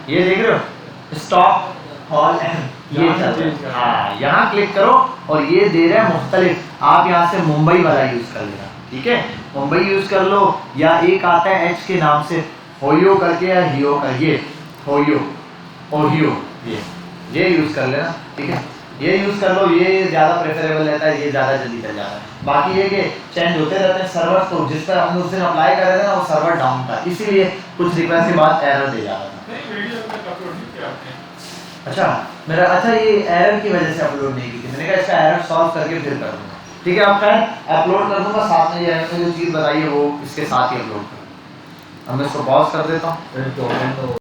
[SPEAKER 1] ये देख रहे हो, स्टॉप ऑल ये चल रहा है। हाँ, यहाँ क्लिक करो और ये दे रहा है मुख्तलिफ। आप यहाँ से मुंबई वाला यूज़ कर लेना, ठीक है। मुंबई यूज़ कर लो, या एक आता है H के नाम से, होयो करके, या हियो का, ये होयो, ओहियो, ये यूज़ कर लेना, ठीक है। ये यूज़ कर लो, ये ज़्यादा प्रेफरेबल रहता है, ये ज़्यादा जल्दी चल जाता है। बाकी ये कि चेंज होते रहते हैं सर्वर, तो जिस पर हमने उस दिन अप्लाई कर रहे थे ना वो सर्वर डाउन था, इसीलिए कुछ रिक्वेस्ट के बाद एरर दे जा रहा था। अच्छा ये एरर की वजह से अपलोड नहीं की थी, मैंने कहा इसका एरर सॉल्व करके फिर कर दूँगा, ठीक है। आप खैर अपलोड कर दूँगा, साथ में ये जो चीज़ बताइए वो इसके साथ ही अपलोड कर दूँगा। अब मैं इसको पॉज कर देता हूँ।